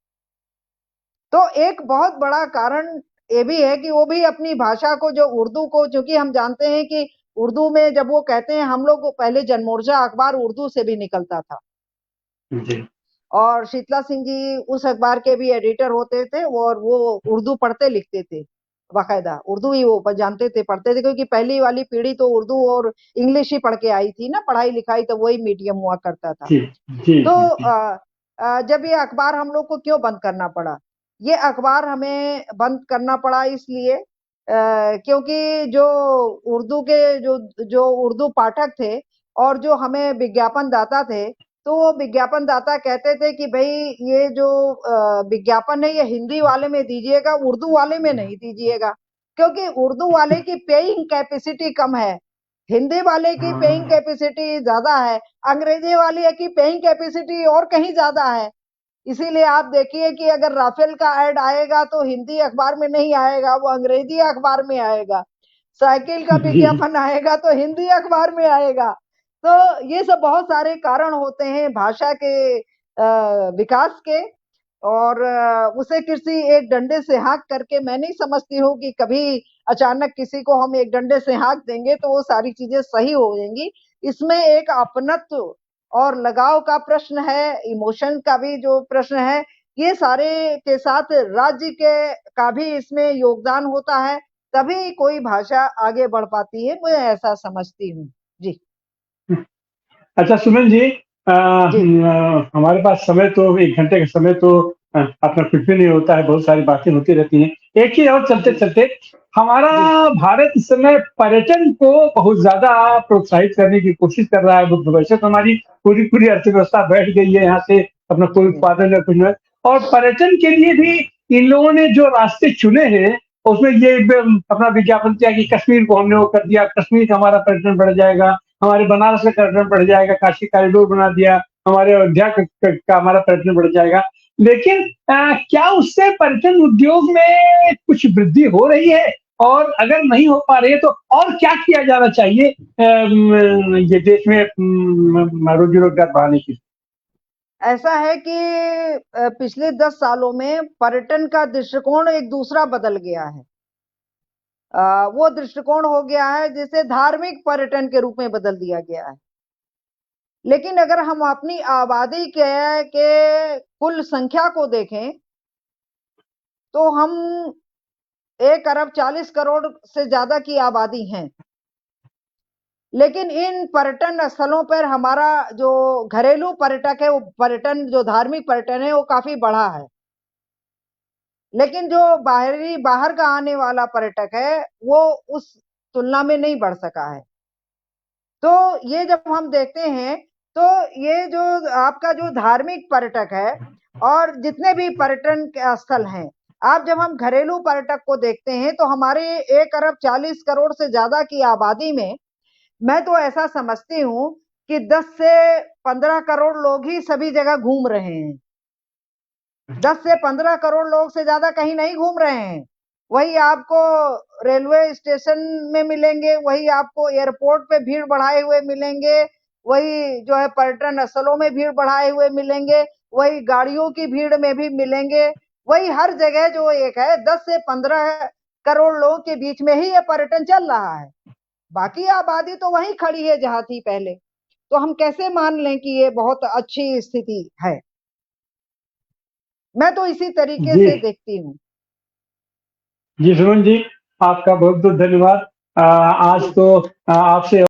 Speaker 2: तो एक बहुत बड़ा कारण ये भी है कि वो भी अपनी भाषा को, जो उर्दू को, क्योंकि हम जानते हैं कि उर्दू में जब वो कहते हैं, हम लोग पहले जनमोर्चा अखबार उर्दू से भी निकलता था
Speaker 1: जी
Speaker 2: और शीतला सिंह जी उस अखबार के भी एडिटर होते थे और वो उर्दू पढ़ते लिखते थे, बाकायदा उर्दू ही वो जानते थे, पढ़ते थे, क्योंकि पहली वाली पीढ़ी तो उर्दू और इंग्लिश ही पढ़ के आई थी ना, पढ़ाई लिखाई तो वही मीडियम हुआ करता था।
Speaker 1: जी जी
Speaker 2: तो
Speaker 1: जी
Speaker 2: जब ये अखबार हम लोग को क्यों बंद करना पड़ा? ये अखबार हमें बंद करना पड़ा इसलिए क्योंकि जो उर्दू के जो उर्दू पाठक थे और जो हमें विज्ञापन दाता थे, तो वो विज्ञापन दाता कहते थे कि भाई ये जो विज्ञापन है ये हिंदी वाले में दीजिएगा, उर्दू वाले में नहीं दीजिएगा, क्योंकि उर्दू वाले की पेइंग कैपेसिटी कम है, हिंदी वाले की पेइंग कैपेसिटी ज्यादा है, अंग्रेजी वाले की पेइंग कैपेसिटी और कहीं ज्यादा है। इसीलिए आप देखिए कि अगर राफेल का ऐड आएगा तो हिंदी अखबार में नहीं आएगा, वो अंग्रेजी अखबार में आएगा। साइकिल का
Speaker 1: जी
Speaker 2: विज्ञापन आएगा तो हिंदी अखबार में आएगा। तो ये सब बहुत सारे कारण होते हैं भाषा के विकास के, और उसे किसी एक डंडे से हाँक करके मैं नहीं समझती हूँ कि कभी अचानक किसी को हम एक डंडे से हाँक देंगे तो वो सारी चीजें सही हो जाएंगी। इसमें एक अपनत्व और लगाव का प्रश्न है, इमोशन का भी जो प्रश्न है, ये सारे के साथ राज्य के का भी इसमें योगदान होता है, तभी कोई भाषा आगे बढ़ पाती है, मैं ऐसा समझती हूँ। जी
Speaker 1: अच्छा सुमन जी,
Speaker 2: जी
Speaker 1: हमारे पास समय तो 1 घंटे का समय तो अपना कुछ भी नहीं होता है, बहुत सारी बातें होती रहती हैं। एक चीज और चलते
Speaker 2: जी
Speaker 1: चलते, हमारा
Speaker 2: जी
Speaker 1: भारत इस समय पर्यटन को बहुत ज्यादा प्रोत्साहित करने की कोशिश कर रहा है। वैसे तो हमारी पूरी पूरी अर्थव्यवस्था बैठ गई है यहाँ से, अपना कोई
Speaker 2: जी
Speaker 1: उत्पादन या कुछ नहीं, और पर्यटन के लिए भी इन लोगों ने जो रास्ते चुने हैं उसमें ये अपना विज्ञापन किया कि कश्मीर को हमने वो कर दिया, कश्मीर का हमारा पर्यटन बढ़ जाएगा, हमारे बनारस का पर्यटन बढ़ जाएगा, काशी कॉरिडोर बना दिया, हमारे अयोध्या का हमारा पर्यटन बढ़ जाएगा। लेकिन क्या उससे पर्यटन उद्योग में कुछ वृद्धि हो रही है? और अगर नहीं हो पा रही है तो और क्या किया जाना चाहिए ये देश में रोजी रोजगार बढ़ाने की?
Speaker 2: ऐसा है कि पिछले 10 सालों में पर्यटन का दृष्टिकोण एक दूसरा बदल गया है। वो दृष्टिकोण हो गया है जिसे धार्मिक पर्यटन के रूप में बदल दिया गया है। लेकिन अगर हम अपनी आबादी के कुल संख्या को देखें तो हम 1 अरब 40 करोड़ से ज्यादा की आबादी हैं, लेकिन इन पर्यटन स्थलों पर हमारा जो घरेलू पर्यटक है, वो पर्यटन जो धार्मिक पर्यटन है वो काफी बढ़ा है, लेकिन जो बाहर का आने वाला पर्यटक है वो उस तुलना में नहीं बढ़ सका है। तो ये जब हम देखते हैं तो ये जो आपका जो धार्मिक पर्यटक है और जितने भी पर्यटन के स्थल हैं, आप जब हम घरेलू पर्यटक को देखते हैं तो हमारे 1 अरब 40 करोड़ से ज्यादा की आबादी में मैं तो ऐसा समझती हूँ कि 10 से 15 करोड़ लोग ही सभी जगह घूम रहे हैं। 10 से 15 करोड़ लोग से ज्यादा कहीं नहीं घूम रहे हैं। वही आपको रेलवे स्टेशन में मिलेंगे, वही आपको एयरपोर्ट पे भीड़ बढ़ाए हुए मिलेंगे, वही जो है पर्यटन स्थलों में भीड़ बढ़ाए हुए मिलेंगे, वही गाड़ियों की भीड़ में भी मिलेंगे, वही हर जगह जो एक है 10 से 15 करोड़ लोगों के बीच में ही ये पर्यटन चल रहा है। बाकी आबादी तो वहीं खड़ी है जहां थी पहले। तो हम कैसे मान लें कि ये बहुत अच्छी स्थिति है? मैं तो इसी तरीके
Speaker 1: जी
Speaker 2: से देखती हूँ।
Speaker 1: जी सुमन जी, आपका बहुत बहुत धन्यवाद। आज
Speaker 2: जी
Speaker 1: तो आपसे